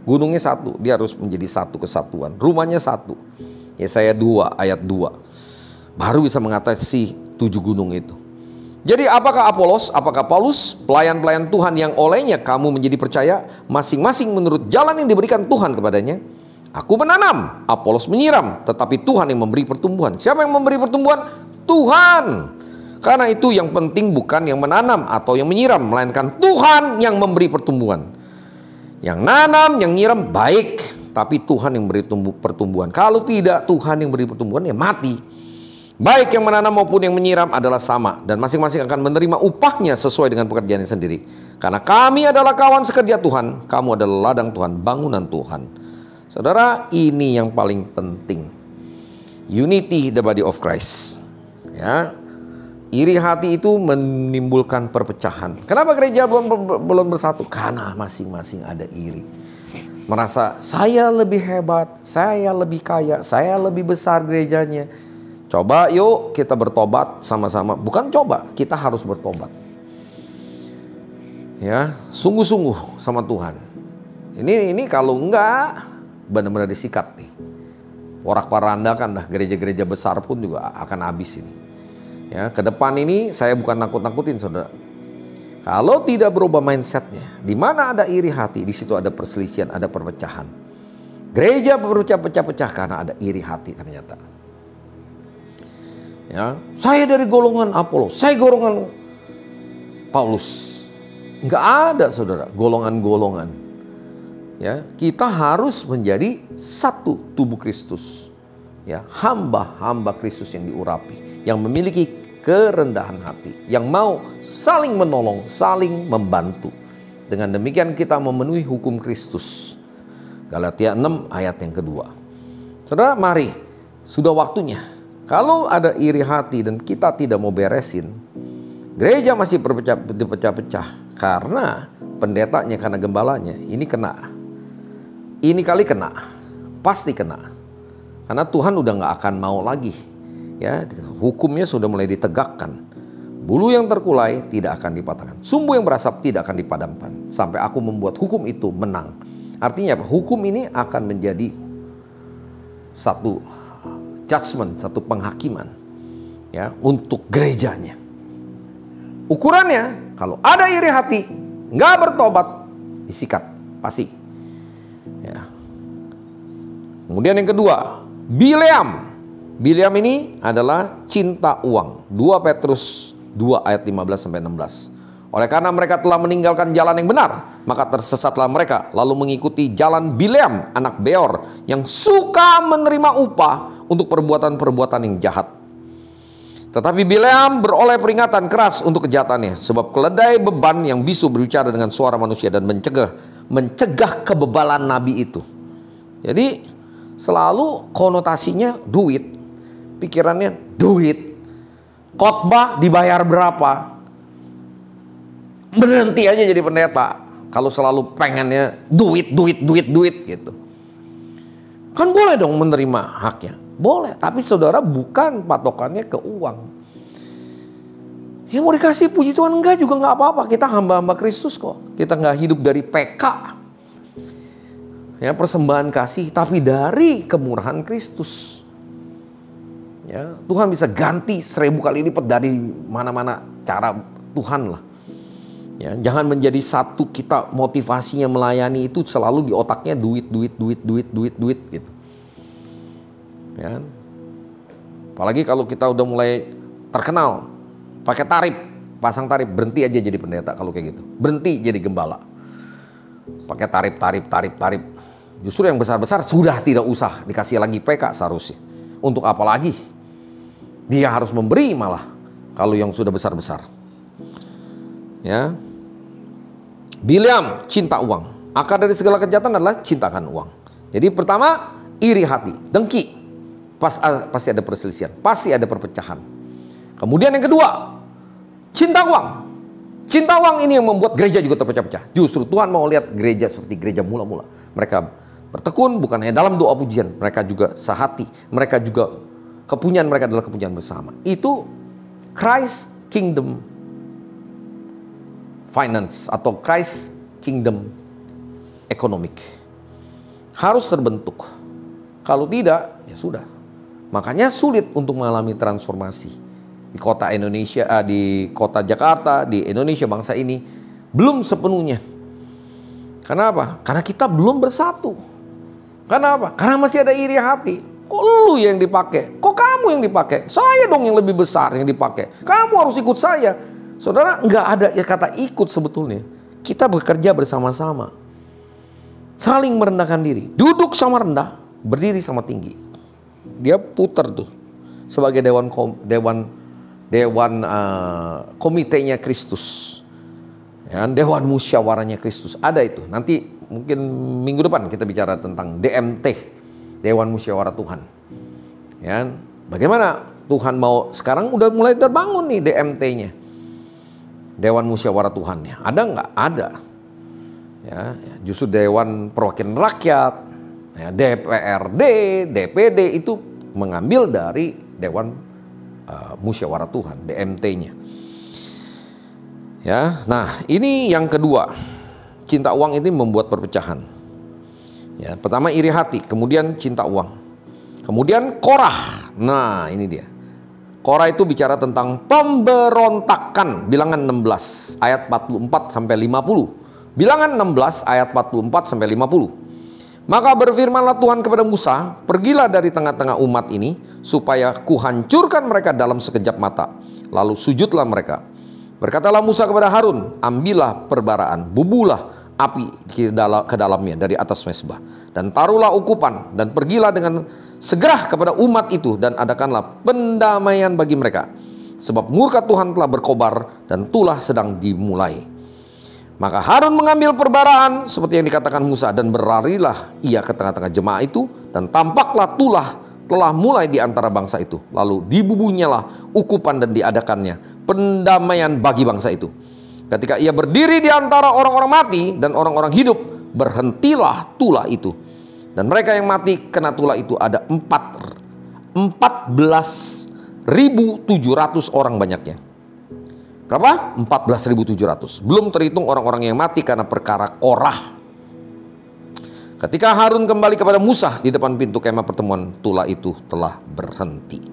Gunungnya satu, dia harus menjadi satu kesatuan. Rumahnya satu. Yesaya 2 ayat 2. Baru bisa mengatasi 7 gunung itu. Jadi apakah Apolos, apakah Paulus, pelayan-pelayan Tuhan yang olehnya kamu menjadi percaya, masing-masing menurut jalan yang diberikan Tuhan kepadanya? Aku menanam, Apolos menyiram, tetapi Tuhan yang memberi pertumbuhan. Siapa yang memberi pertumbuhan? Tuhan. Karena itu yang penting bukan yang menanam atau yang menyiram, melainkan Tuhan yang memberi pertumbuhan. Yang nanam, yang nyiram baik, tapi Tuhan yang beri pertumbuhan. Kalau tidak, Tuhan yang beri pertumbuhan ya mati. Baik yang menanam maupun yang menyiram adalah sama, dan masing-masing akan menerima upahnya sesuai dengan pekerjaannya sendiri. Karena kami adalah kawan sekerja Tuhan, kamu adalah ladang Tuhan, bangunan Tuhan. Saudara, ini yang paling penting. Unity the body of Christ. Ya, iri hati itu menimbulkan perpecahan. Kenapa gereja belum bersatu? Karena masing-masing ada iri. Merasa saya lebih hebat, saya lebih kaya, saya lebih besar gerejanya. Coba yuk kita bertobat sama-sama. Bukan coba, kita harus bertobat. Ya, sungguh-sungguh sama Tuhan. Ini kalau enggak benar-benar disikat nih. Porak-porandakan dah, gereja-gereja besar pun juga akan habis ini. Ya, ke depan ini saya bukan nakut-nakutin saudara. Kalau tidak berubah mindsetnya, di mana ada iri hati, di situ ada perselisihan, ada perpecahan. Gereja berpecah-pecah karena ada iri hati ternyata. Ya, saya dari golongan Apolos, saya golongan Paulus. Enggak ada saudara golongan-golongan. Ya, kita harus menjadi satu tubuh Kristus. Ya, hamba-hamba Kristus yang diurapi, yang memiliki kerendahan hati, yang mau saling menolong, saling membantu. Dengan demikian kita memenuhi hukum Kristus. Galatia 6 ayat yang kedua. Saudara, mari, sudah waktunya. Kalau ada iri hati dan kita tidak mau beresin, gereja masih berpecah-pecah karena pendetanya, karena gembalanya, ini kena. Ini kali kena, pasti kena. Karena Tuhan udah gak akan mau lagi. Ya, hukumnya sudah mulai ditegakkan. Bulu yang terkulai tidak akan dipatahkan. Sumbu yang berasap tidak akan dipadamkan. Sampai aku membuat hukum itu menang. Artinya apa? Hukum ini akan menjadi satu judgment, satu penghakiman. Ya, untuk gerejanya. Ukurannya, kalau ada iri hati, gak bertobat, disikat, pasti. Ya. Kemudian yang kedua, Bileam. Bileam ini adalah cinta uang. 2 Petrus 2 ayat 15-16. Oleh karena mereka telah meninggalkan jalan yang benar, maka tersesatlah mereka, lalu mengikuti jalan Bileam anak Beor, yang suka menerima upah untuk perbuatan-perbuatan yang jahat. Tetapi Bileam beroleh peringatan keras untuk kejahatannya, sebab keledai beban yang bisu berbicara dengan suara manusia dan mencegah kebebalan nabi itu. Jadi selalu konotasinya duit, pikirannya duit, khotbah dibayar berapa, berhenti aja jadi pendeta kalau selalu pengennya duit gitu. Kan boleh dong menerima haknya, boleh, tapi saudara bukan patokannya ke uang. Ya mau dikasih puji Tuhan enggak juga enggak apa-apa. Kita hamba-hamba Kristus kok. Kita enggak hidup dari PK. Ya, persembahan kasih, tapi dari kemurahan Kristus. Ya, Tuhan bisa ganti 1000 kali lipat dari mana-mana cara Tuhan lah. Ya, jangan menjadi satu kita motivasinya melayani itu selalu di otaknya duit gitu. Ya. Apalagi kalau kita udah mulai terkenal, pakai tarif, pasang tarif, berhenti aja jadi pendeta kalau kayak gitu. Berhenti jadi gembala. Pakai tarif. Justru yang besar-besar sudah tidak usah dikasih lagi PK seharusnya. Untuk apa lagi? Dia harus memberi malah kalau yang sudah besar-besar. Ya. Bileam cinta uang. Akar dari segala kejahatan adalah cintakan uang. Jadi pertama, iri hati, dengki. Pasti ada perselisihan, pasti ada perpecahan. Kemudian yang kedua, cinta uang. Cinta uang ini yang membuat gereja juga terpecah-pecah. Justru Tuhan mau lihat gereja seperti gereja mula-mula. Mereka bertekun bukan hanya dalam doa pujian, mereka juga sehati. Mereka juga kepunyaan mereka adalah kepunyaan bersama. Itu Christ Kingdom Finance atau Christ Kingdom Economic. Harus terbentuk. Kalau tidak, ya sudah. Makanya sulit untuk mengalami transformasi. Di kota Indonesia, di kota Jakarta, di Indonesia bangsa ini belum sepenuhnya. Karena apa? Karena kita belum bersatu. Karena apa? Karena masih ada iri hati. Kok lu yang dipakai? Kok kamu yang dipakai? Saya dong yang lebih besar yang dipakai. Kamu harus ikut saya. Saudara, nggak ada ya kata ikut sebetulnya. Kita bekerja bersama-sama. Saling merendahkan diri. Duduk sama rendah, berdiri sama tinggi. Dia putar tuh sebagai komitenya Kristus. Ya, dewan musyawarahnya Kristus. Ada itu. Nanti mungkin minggu depan kita bicara tentang DMT, Dewan Musyawarah Tuhan. Ya, bagaimana Tuhan mau, sekarang udah mulai terbangun nih DMT-nya. Dewan Musyawarah Tuhannya. Ada nggak? Ada. Ya, justru Dewan Perwakilan Rakyat, ya, DPRD, DPD itu mengambil dari Dewan Musyawarah Tuhan, DMT-nya. Ya, nah ini yang kedua, cinta uang ini membuat perpecahan. Ya, pertama iri hati, kemudian cinta uang, kemudian Korah. Nah ini dia. Korah itu bicara tentang pemberontakan. Bilangan 16 ayat 44 sampai 50. Bilangan 16 ayat 44 sampai 50. Maka berfirmanlah Tuhan kepada Musa, pergilah dari tengah-tengah umat ini, supaya kuhancurkan mereka dalam sekejap mata. Lalu sujudlah mereka. Berkatalah Musa kepada Harun, ambillah perbaraan, bubuhlah api ke dalamnya dari atas mezbah, dan taruhlah ukupan, dan pergilah dengan segera kepada umat itu, dan adakanlah pendamaian bagi mereka. Sebab murka Tuhan telah berkobar, dan tulah sedang dimulai. Maka Harun mengambil perbaraan seperti yang dikatakan Musa, dan berlarilah ia ke tengah-tengah jemaah itu, dan tampaklah tulah telah mulai di antara bangsa itu. Lalu dibubuhnyalah ukupan dan diadakannya pendamaian bagi bangsa itu. Ketika ia berdiri di antara orang-orang mati dan orang-orang hidup, berhentilah tulah itu. Dan mereka yang mati kena tulah itu ada 14.700 orang banyaknya. Berapa? 14.700. Belum terhitung orang-orang yang mati karena perkara Korah. Ketika Harun kembali kepada Musa di depan pintu kemah pertemuan, tulah itu telah berhenti.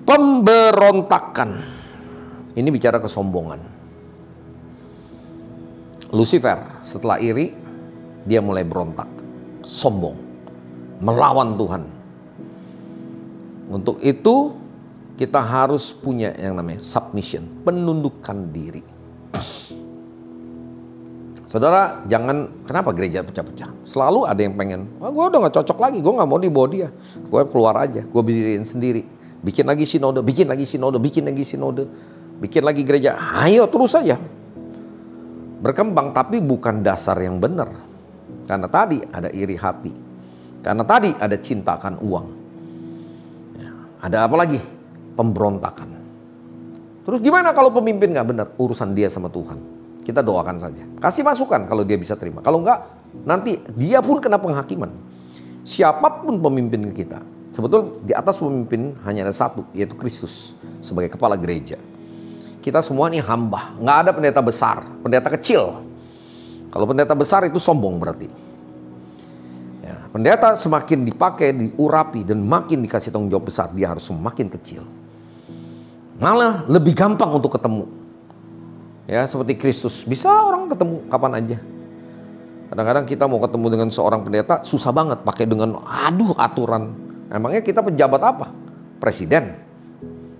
Pemberontakan. Ini bicara kesombongan. Lucifer setelah iri, dia mulai berontak. Sombong. Melawan Tuhan. Untuk itu kita harus punya yang namanya submission, penundukan diri. Saudara, jangan, kenapa gereja pecah-pecah? Selalu ada yang pengen, gue udah gak cocok lagi, gue gak mau dibawa dia. Gue keluar aja, gue berdiriin sendiri. Bikin lagi sinode, bikin lagi sinode, bikin lagi sinode. Bikin lagi gereja, ayo terus saja. Berkembang, tapi bukan dasar yang benar. Karena tadi ada iri hati. Karena tadi ada cinta akan uang. Ya, ada apa lagi? Pemberontakan. Terus gimana kalau pemimpin gak benar? Urusan dia sama Tuhan. Kita doakan saja. Kasih masukan kalau dia bisa terima. Kalau enggak, nanti dia pun kena penghakiman. Siapapun pemimpin kita. Sebetulnya di atas pemimpin hanya ada satu, yaitu Kristus sebagai kepala gereja. Kita semua ini hamba. Nggak ada pendeta besar, pendeta kecil. Kalau pendeta besar itu sombong berarti. Ya, pendeta semakin dipakai, diurapi, dan makin dikasih tanggung jawab besar, dia harus semakin kecil. Malah lebih gampang untuk ketemu. Ya, seperti Kristus, bisa orang ketemu kapan aja. Kadang-kadang kita mau ketemu dengan seorang pendeta, susah banget, pakai dengan aturan. Emangnya kita pejabat apa? Presiden.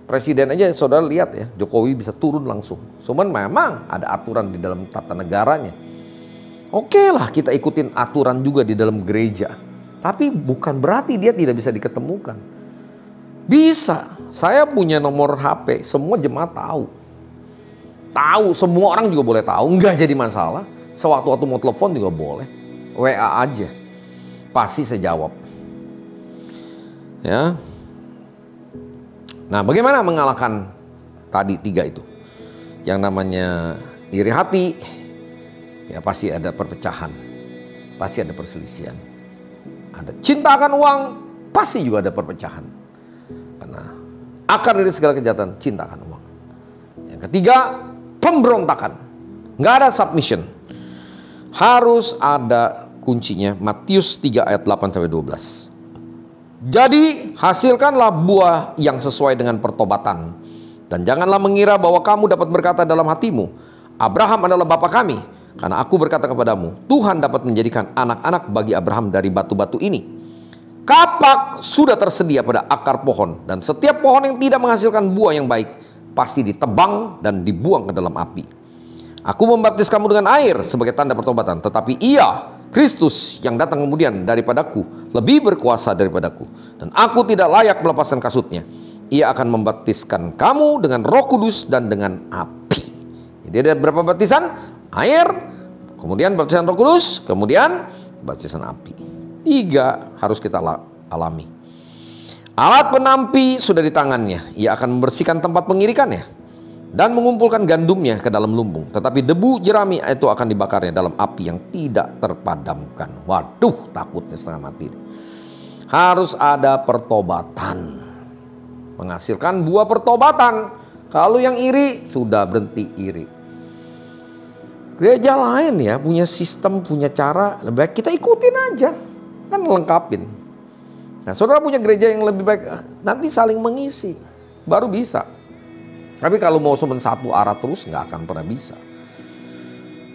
Presiden aja saudara lihat ya, Jokowi bisa turun langsung. Cuman memang ada aturan di dalam tata negaranya. Oke lah, kita ikutin aturan juga di dalam gereja. Tapi bukan berarti dia tidak bisa diketemukan. Bisa. Saya punya nomor HP, semua jemaat tahu. Tahu, semua orang juga boleh tahu, nggak jadi masalah. Sewaktu-waktu mau telepon juga boleh. WA aja. Pasti saya jawab. Ya. Nah, bagaimana mengalahkan tadi 3 itu? Yang namanya iri hati, ya pasti ada perpecahan. Pasti ada perselisihan. Ada cinta akan uang, pasti juga ada perpecahan. Karena akar dari segala kejahatan, cinta akan uang. Yang ketiga, pemberontakan. Nggak ada submission. Harus ada kuncinya. Matius 3 ayat 8-12. Jadi hasilkanlah buah yang sesuai dengan pertobatan. Dan janganlah mengira bahwa kamu dapat berkata dalam hatimu, Abraham adalah bapa kami. Karena aku berkata kepadamu, Tuhan dapat menjadikan anak-anak bagi Abraham dari batu-batu ini. Kapak sudah tersedia pada akar pohon, dan setiap pohon yang tidak menghasilkan buah yang baik pasti ditebang dan dibuang ke dalam api. Aku membaptis kamu dengan air sebagai tanda pertobatan, tetapi ia Kristus yang datang kemudian daripadaku lebih berkuasa daripadaku, dan aku tidak layak melepaskan kasutnya. Ia akan membaptiskan kamu dengan Roh Kudus dan dengan api. Jadi ada berapa baptisan? Air, kemudian baptisan Roh Kudus, kemudian baptisan api. 3 harus kita alami. Alat penampi sudah di tangannya. Ia akan membersihkan tempat pengirikannya dan mengumpulkan gandumnya ke dalam lumbung. Tetapi debu jerami itu akan dibakarnya dalam api yang tidak terpadamkan. Waduh, takutnya setengah mati. Harus ada pertobatan. Menghasilkan buah pertobatan. Kalau yang iri, sudah berhenti iri. Gereja lain ya, punya sistem, punya cara. Lebih baik kita ikutin aja. Kan lengkapin. Nah, saudara punya gereja yang lebih baik, nanti saling mengisi. Baru bisa. Tapi kalau mau cuma satu arah terus nggak akan pernah bisa.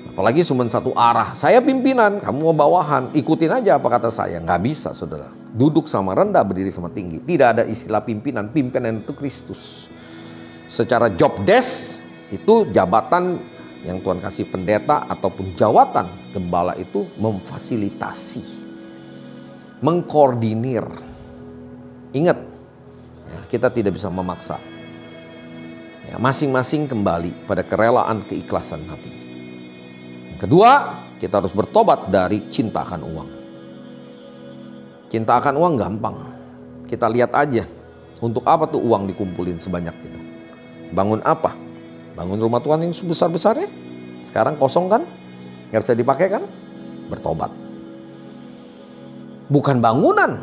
Apalagi cuma satu arah. Saya pimpinan, kamu mau bawahan, ikutin aja apa kata saya. Nggak bisa, saudara. Duduk sama rendah, berdiri sama tinggi. Tidak ada istilah pimpinan. Pimpinan itu Kristus. Secara job desk itu jabatan yang Tuhan kasih pendeta ataupun jawatan gembala itu memfasilitasi, mengkoordinir. Ingat, ya, kita tidak bisa memaksa. Ya, masing-masing kembali pada kerelaan keikhlasan hati. Yang kedua, kita harus bertobat dari cinta akan uang. Cinta akan uang gampang. Kita lihat aja, untuk apa tuh uang dikumpulin sebanyak itu? Bangun apa? Bangun rumah Tuhan yang sebesar-besarnya? Sekarang kosong kan? Gak bisa dipakai kan? Bertobat. Bukan bangunan,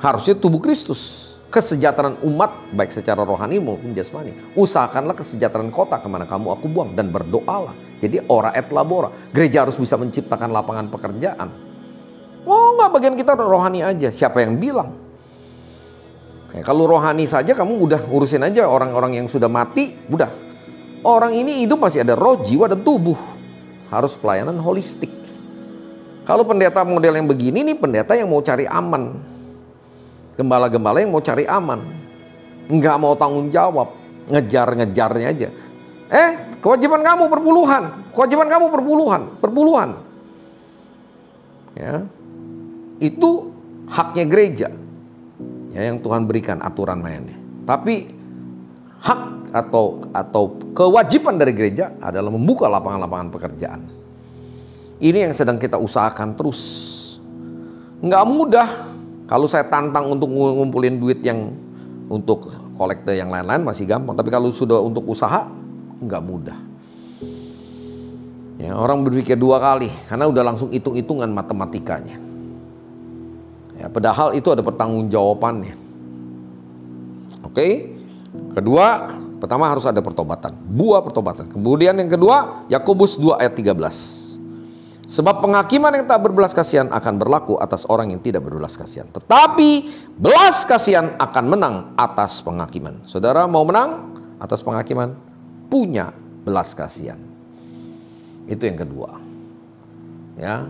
harusnya tubuh Kristus. Kesejahteraan umat baik secara rohani maupun jasmani. Usahakanlah kesejahteraan kota kemana kamu aku buang, dan berdoalah. Jadi ora et labora. Gereja harus bisa menciptakan lapangan pekerjaan. Oh enggak, bagian kita rohani aja. Siapa yang bilang? Kalau rohani saja kamu udah urusin aja orang-orang yang sudah mati. Udah. Orang ini hidup masih ada roh, jiwa, dan tubuh. Harus pelayanan holistik. Kalau pendeta model yang begini nih, pendeta yang mau cari aman. Gembala-gembala yang mau cari aman, nggak mau tanggung jawab, ngejar-ngejarnya aja. Kewajiban kamu perpuluhan. Ya, itu haknya gereja, ya, yang Tuhan berikan aturan mainnya. Tapi hak atau kewajiban dari gereja adalah membuka lapangan-lapangan pekerjaan. Ini yang sedang kita usahakan terus. Nggak mudah. Kalau saya tantang untuk ngumpulin duit yang untuk kolekte yang lain-lain masih gampang. Tapi kalau sudah untuk usaha, nggak mudah. Ya, orang berpikir 2 kali karena udah langsung hitung-hitungan matematikanya. Ya, padahal itu ada pertanggungjawabannya. Oke. Kedua, pertama harus ada pertobatan. Buah pertobatan. Kemudian yang kedua, Yakobus 2 ayat 13. Sebab penghakiman yang tak berbelas kasihan akan berlaku atas orang yang tidak berbelas kasihan. Tetapi belas kasihan akan menang atas penghakiman. Saudara mau menang atas penghakiman? Punya belas kasihan. Itu yang kedua. Ya,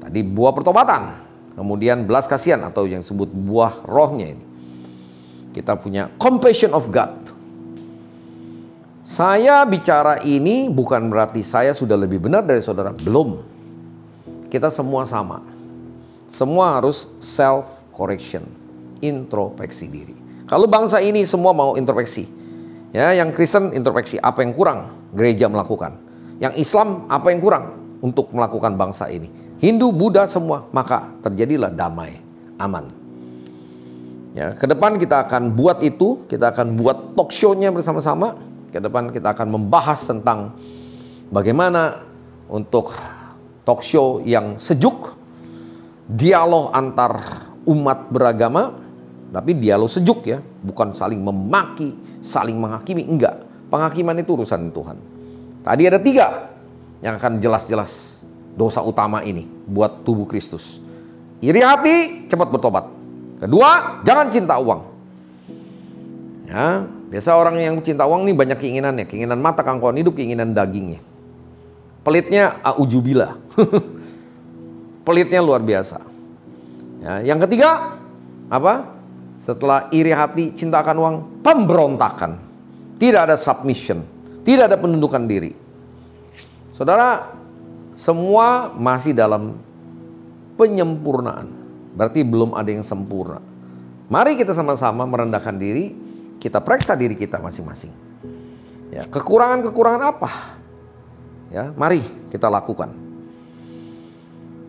tadi buah pertobatan. Kemudian belas kasihan atau yang disebut buah rohnya ini. Kita punya compassion of God. Saya bicara ini bukan berarti saya sudah lebih benar dari saudara. Belum. Kita semua sama. Semua harus self correction, introspeksi diri. Kalau bangsa ini semua mau introspeksi, ya, yang Kristen introspeksi apa yang kurang gereja melakukan, yang Islam apa yang kurang untuk melakukan bangsa ini, Hindu, Buddha semua, maka terjadilah damai, aman. Ya, ke depan kita akan buat itu, kita akan buat talk show-nya bersama-sama. Ke depan kita akan membahas tentang bagaimana untuk talk show yang sejuk, dialog antar umat beragama, tapi dialog sejuk ya, bukan saling memaki, saling menghakimi, enggak. Penghakiman itu urusan Tuhan. Tadi ada 3 yang akan jelas-jelas dosa utama ini buat tubuh Kristus. Iri hati, cepat bertobat. Kedua, jangan cinta uang. Ya, biasa orang yang cinta uang nih banyak keinginannya, keinginan mata, kangkuhan hidup, keinginan dagingnya. Pelitnya aujubillah. Pelitnya luar biasa. Ya, yang ketiga, apa? Setelah iri hati, cinta akan uang, pemberontakan. Tidak ada submission, tidak ada penundukan diri. Saudara, semua masih dalam penyempurnaan. Berarti belum ada yang sempurna. Mari kita sama-sama merendahkan diri, kita periksa diri kita masing-masing. Ya, kekurangan-kekurangan apa? Ya, mari kita lakukan.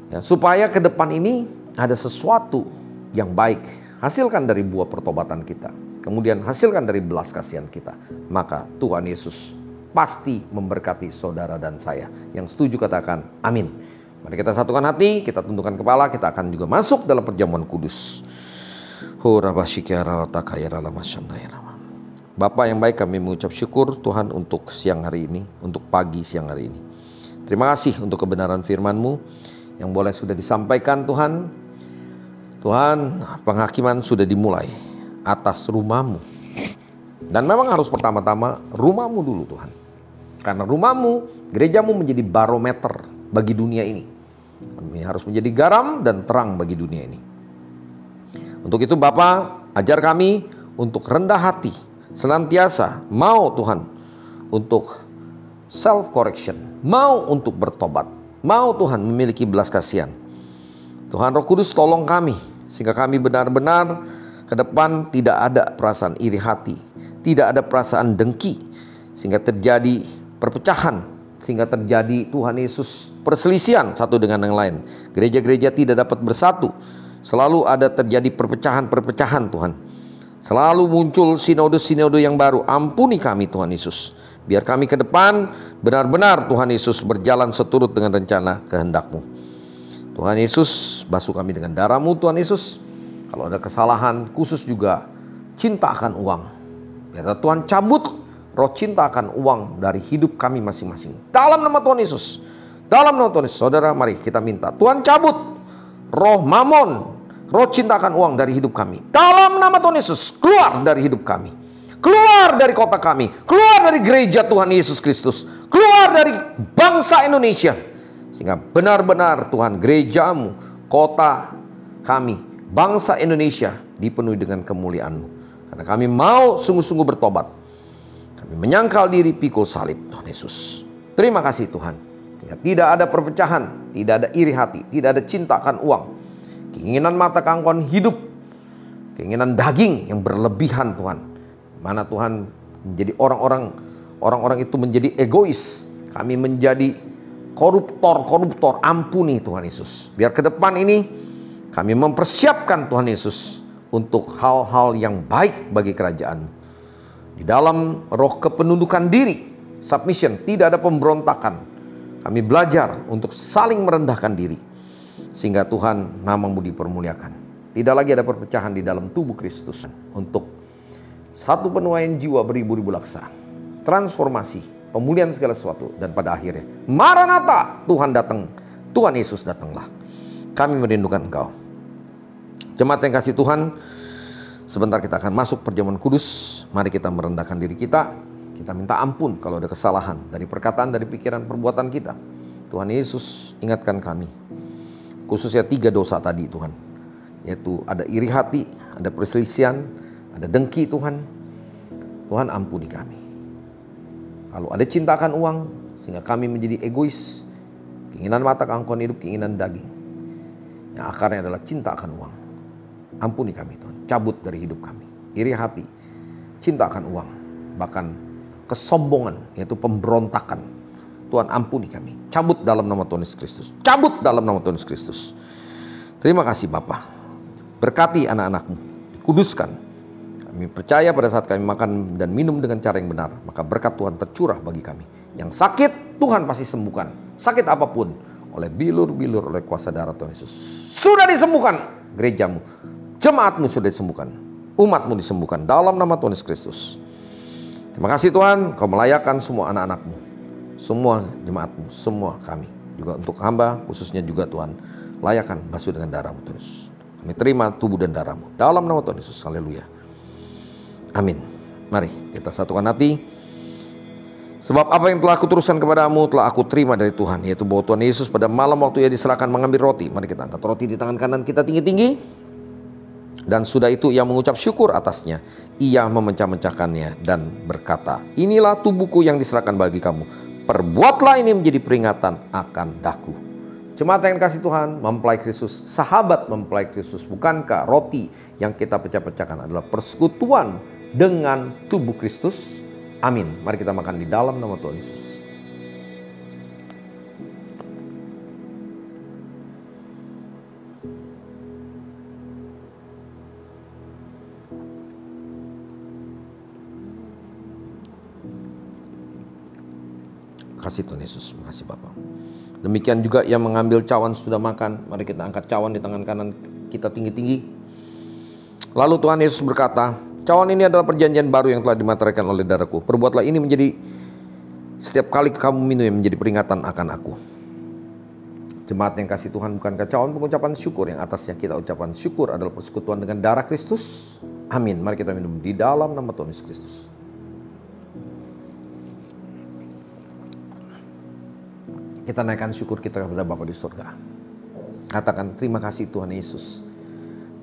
Ya, supaya ke depan ini ada sesuatu yang baik. Hasilkan dari buah pertobatan kita. Kemudian hasilkan dari belas kasihan kita. Maka Tuhan Yesus pasti memberkati saudara dan saya. Yang setuju katakan amin. Mari kita satukan hati, kita tundukkan kepala, kita akan juga masuk dalam perjamuan kudus. Bapa yang baik, kami mengucap syukur Tuhan untuk siang hari ini, untuk pagi siang hari ini. Terima kasih untuk kebenaran firman-Mu yang boleh sudah disampaikan Tuhan. Tuhan, penghakiman sudah dimulai atas rumah-Mu. Dan memang harus pertama-tama rumah-Mu dulu Tuhan. Karena rumah-Mu, gereja-Mu menjadi barometer bagi dunia ini. Kami harus menjadi garam dan terang bagi dunia ini. Untuk itu Bapa, ajar kami untuk rendah hati, senantiasa mau Tuhan untuk self correction, mau untuk bertobat, mau Tuhan memiliki belas kasihan. Tuhan Roh Kudus tolong kami sehingga kami benar-benar ke depan tidak ada perasaan iri hati, tidak ada perasaan dengki, sehingga terjadi perpecahan, sehingga terjadi Tuhan Yesus perselisihan satu dengan yang lain. Gereja-gereja tidak dapat bersatu, selalu ada terjadi perpecahan-perpecahan Tuhan. Selalu muncul sinode-sinode yang baru. Ampuni kami Tuhan Yesus. Biar kami ke depan benar-benar Tuhan Yesus berjalan seturut dengan rencana kehendak-Mu. Tuhan Yesus, basuh kami dengan darah-Mu Tuhan Yesus. Kalau ada kesalahan, khusus juga cinta akan uang. Biar Tuhan cabut roh cinta akan uang dari hidup kami masing-masing. Dalam nama Tuhan Yesus. Dalam nama Tuhan Yesus. Saudara, mari kita minta Tuhan cabut roh mamon, roh cinta akan uang dari hidup kami. Dalam nama Tuhan Yesus, keluar dari hidup kami. Keluar dari kota kami. Keluar dari gereja Tuhan Yesus Kristus. Keluar dari bangsa Indonesia. Sehingga benar-benar Tuhan, gereja-Mu, kota kami, bangsa Indonesia dipenuhi dengan kemuliaan-Mu. Karena kami mau sungguh-sungguh bertobat. Kami menyangkal diri pikul salib Tuhan Yesus. Terima kasih Tuhan. Tidak ada perpecahan, tidak ada iri hati, tidak ada cinta akan uang. Keinginan mata kangkon hidup, keinginan daging yang berlebihan Tuhan. Mana Tuhan menjadi orang-orang itu menjadi egois. Kami menjadi koruptor. Ampuni Tuhan Yesus. Biar ke depan ini kami mempersiapkan Tuhan Yesus untuk hal-hal yang baik bagi kerajaan. Di dalam roh kepenundukan diri, submission, tidak ada pemberontakan. Kami belajar untuk saling merendahkan diri. Sehingga Tuhan, nama-Mu dipermuliakan. Tidak lagi ada perpecahan di dalam tubuh Kristus. Untuk satu penuaian jiwa beribu-ribu laksa. Transformasi, pemulihan segala sesuatu. Dan pada akhirnya, Maranatha, Tuhan datang. Tuhan Yesus datanglah. Kami merindukan Engkau. Jemaat yang kasih Tuhan, sebentar kita akan masuk perjamuan kudus. Mari kita merendahkan diri kita. Kita minta ampun kalau ada kesalahan dari perkataan, dari pikiran, perbuatan kita. Tuhan Yesus ingatkan kami. Khususnya 3 dosa tadi Tuhan. Yaitu ada iri hati, ada perselisihan, ada dengki Tuhan. Tuhan ampuni kami. Kalau ada cinta akan uang, sehingga kami menjadi egois. Keinginan mata kangkon hidup, keinginan daging. Yang akarnya adalah cinta akan uang. Ampuni kami Tuhan. Cabut dari hidup kami. Iri hati, cinta akan uang. Bahkan kesombongan, yaitu pemberontakan. Tuhan ampuni kami. Cabut dalam nama Tuhan Yesus Kristus. Cabut dalam nama Tuhan Yesus Kristus. Terima kasih Bapa. Berkati anak-anak-Mu. Dikuduskan. Kami percaya pada saat kami makan dan minum dengan cara yang benar. Maka berkat Tuhan tercurah bagi kami. Yang sakit, Tuhan pasti sembuhkan. Sakit apapun. Oleh bilur-bilur, oleh kuasa darah Tuhan Yesus. Sudah disembuhkan gereja-Mu. Jemaat-Mu sudah disembuhkan. Umat-Mu disembuhkan. Dalam nama Tuhan Yesus Kristus. Terima kasih Tuhan, Kau melayakkan semua anak-anak-Mu, semua jemaat-Mu, semua kami. Juga untuk hamba, khususnya juga Tuhan, layakkan basuh dengan darah-Mu Tuhan Yesus. Kami terima tubuh dan darah-Mu. Dalam nama Tuhan Yesus, haleluya. Amin. Mari kita satukan hati. Sebab apa yang telah aku teruskan kepadamu, telah aku terima dari Tuhan. Yaitu bahwa Tuhan Yesus pada malam waktu Ia diserahkan mengambil roti. Mari kita angkat roti di tangan kanan kita tinggi-tinggi. Dan sudah itu Ia mengucap syukur atasnya. Ia memecah-mecahkannya dan berkata, inilah tubuhku yang diserahkan bagi kamu. Perbuatlah ini menjadi peringatan akan daku. Jemaat yang kasih Tuhan, mempelai Kristus, sahabat mempelai Kristus, bukankah roti yang kita pecah-pecahkan adalah persekutuan dengan tubuh Kristus? Amin. Mari kita makan di dalam nama Tuhan Yesus. Kasih Tuhan Yesus, makasih Bapak. Demikian juga yang mengambil cawan sudah makan. Mari kita angkat cawan di tangan kanan kita tinggi-tinggi. Lalu Tuhan Yesus berkata, cawan ini adalah perjanjian baru yang telah dimateraikan oleh darahku. Perbuatlah ini menjadi setiap kali kamu minum yang menjadi peringatan akan aku. Jemaat yang kasih Tuhan, bukankah cawan pengucapan syukur yang atasnya kita ucapan syukur adalah persekutuan dengan darah Kristus? Amin. Mari kita minum di dalam nama Tuhan Yesus Kristus. Kita naikkan syukur kita kepada Bapa di surga. Katakan terima kasih Tuhan Yesus.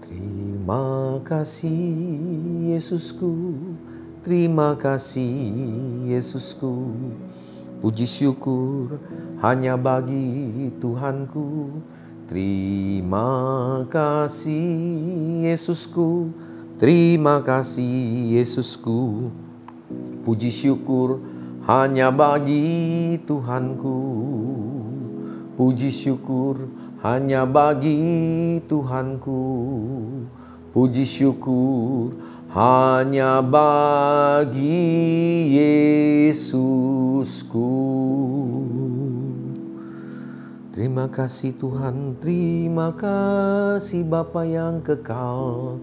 Terima kasih Yesusku. Terima kasih Yesusku. Puji syukur hanya bagi Tuhanku. Terima kasih Yesusku. Terima kasih Yesusku. Puji syukur hanya bagi Tuhanku. Puji syukur hanya bagi Tuhanku. Puji syukur hanya bagi Yesusku. Terima kasih Tuhan, terima kasih Bapa yang kekal.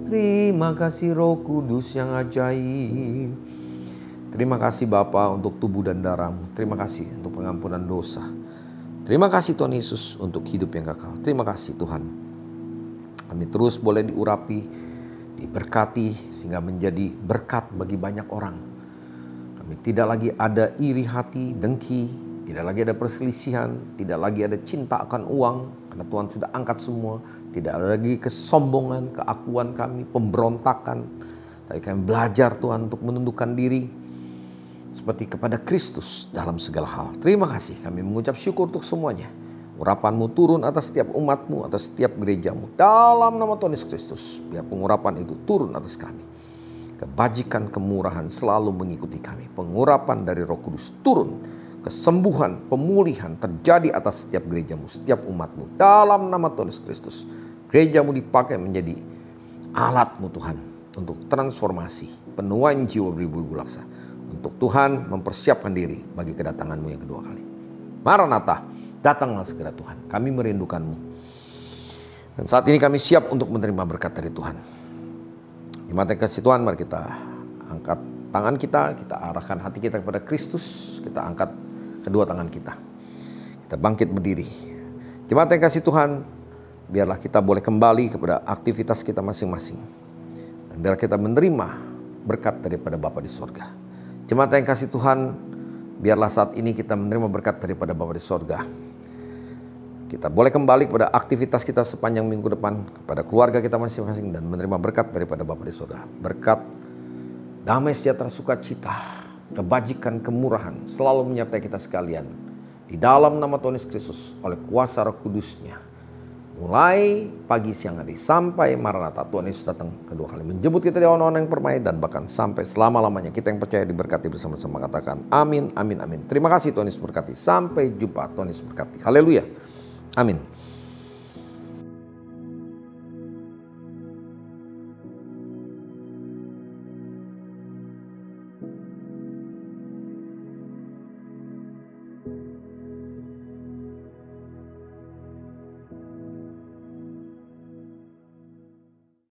Terima kasih Roh Kudus yang ajaib. Terima kasih Bapa untuk tubuh dan darah-Mu. Terima kasih untuk pengampunan dosa. Terima kasih Tuhan Yesus untuk hidup yang kekal. Terima kasih Tuhan. Kami terus boleh diurapi, diberkati sehingga menjadi berkat bagi banyak orang. Kami tidak lagi ada iri hati, dengki, tidak lagi ada perselisihan, tidak lagi ada cinta akan uang karena Tuhan sudah angkat semua. Tidak ada lagi kesombongan, keakuan kami, pemberontakan. Tapi kami belajar Tuhan untuk menundukkan diri seperti kepada Kristus dalam segala hal. Terima kasih, kami mengucap syukur untuk semuanya. Urapan-Mu turun atas setiap umat-Mu, atas setiap gereja-Mu. Dalam nama Tuhan Yesus Kristus, biar pengurapan itu turun atas kami. Kebajikan, kemurahan selalu mengikuti kami. Pengurapan dari Roh Kudus turun. Kesembuhan, pemulihan terjadi atas setiap gereja-Mu, setiap umat-Mu. Dalam nama Tuhan Yesus Kristus, gereja-Mu dipakai menjadi alat-Mu Tuhan untuk transformasi, penuaian jiwa beribu-ribu laksa. Untuk Tuhan mempersiapkan diri bagi kedatangan-Mu yang kedua kali. Maranatha, datanglah segera Tuhan. Kami merindukan-Mu. Dan saat ini kami siap untuk menerima berkat dari Tuhan. Jemaat yang kasih Tuhan, mari kita angkat tangan kita arahkan hati kita kepada Kristus. Kita angkat kedua tangan kita. Kita bangkit berdiri. Jemaat yang kasih Tuhan, biarlah kita boleh kembali kepada aktivitas kita masing-masing. Dan biar kita menerima berkat daripada Bapa di surga. Jemaat yang kasih Tuhan, biarlah saat ini kita menerima berkat daripada Bapa di surga. Kita boleh kembali kepada aktivitas kita sepanjang minggu depan, kepada keluarga kita masing-masing dan menerima berkat daripada Bapa di surga. Berkat damai sejahtera sukacita, kebajikan, kemurahan selalu menyertai kita sekalian. Di dalam nama Tuhan Yesus Kristus oleh kuasa Roh Kudus-Nya. Mulai pagi, siang, hari sampai Maranatha, Tuhan Yesus datang kedua kali menjemput kita di awan-awan yang permai dan bahkan sampai selama-lamanya kita yang percaya diberkati bersama-sama. Katakan amin, amin, amin. Terima kasih Tuhan Yesus berkati. Sampai jumpa, Tuhan Yesus berkati. Haleluya. Amin.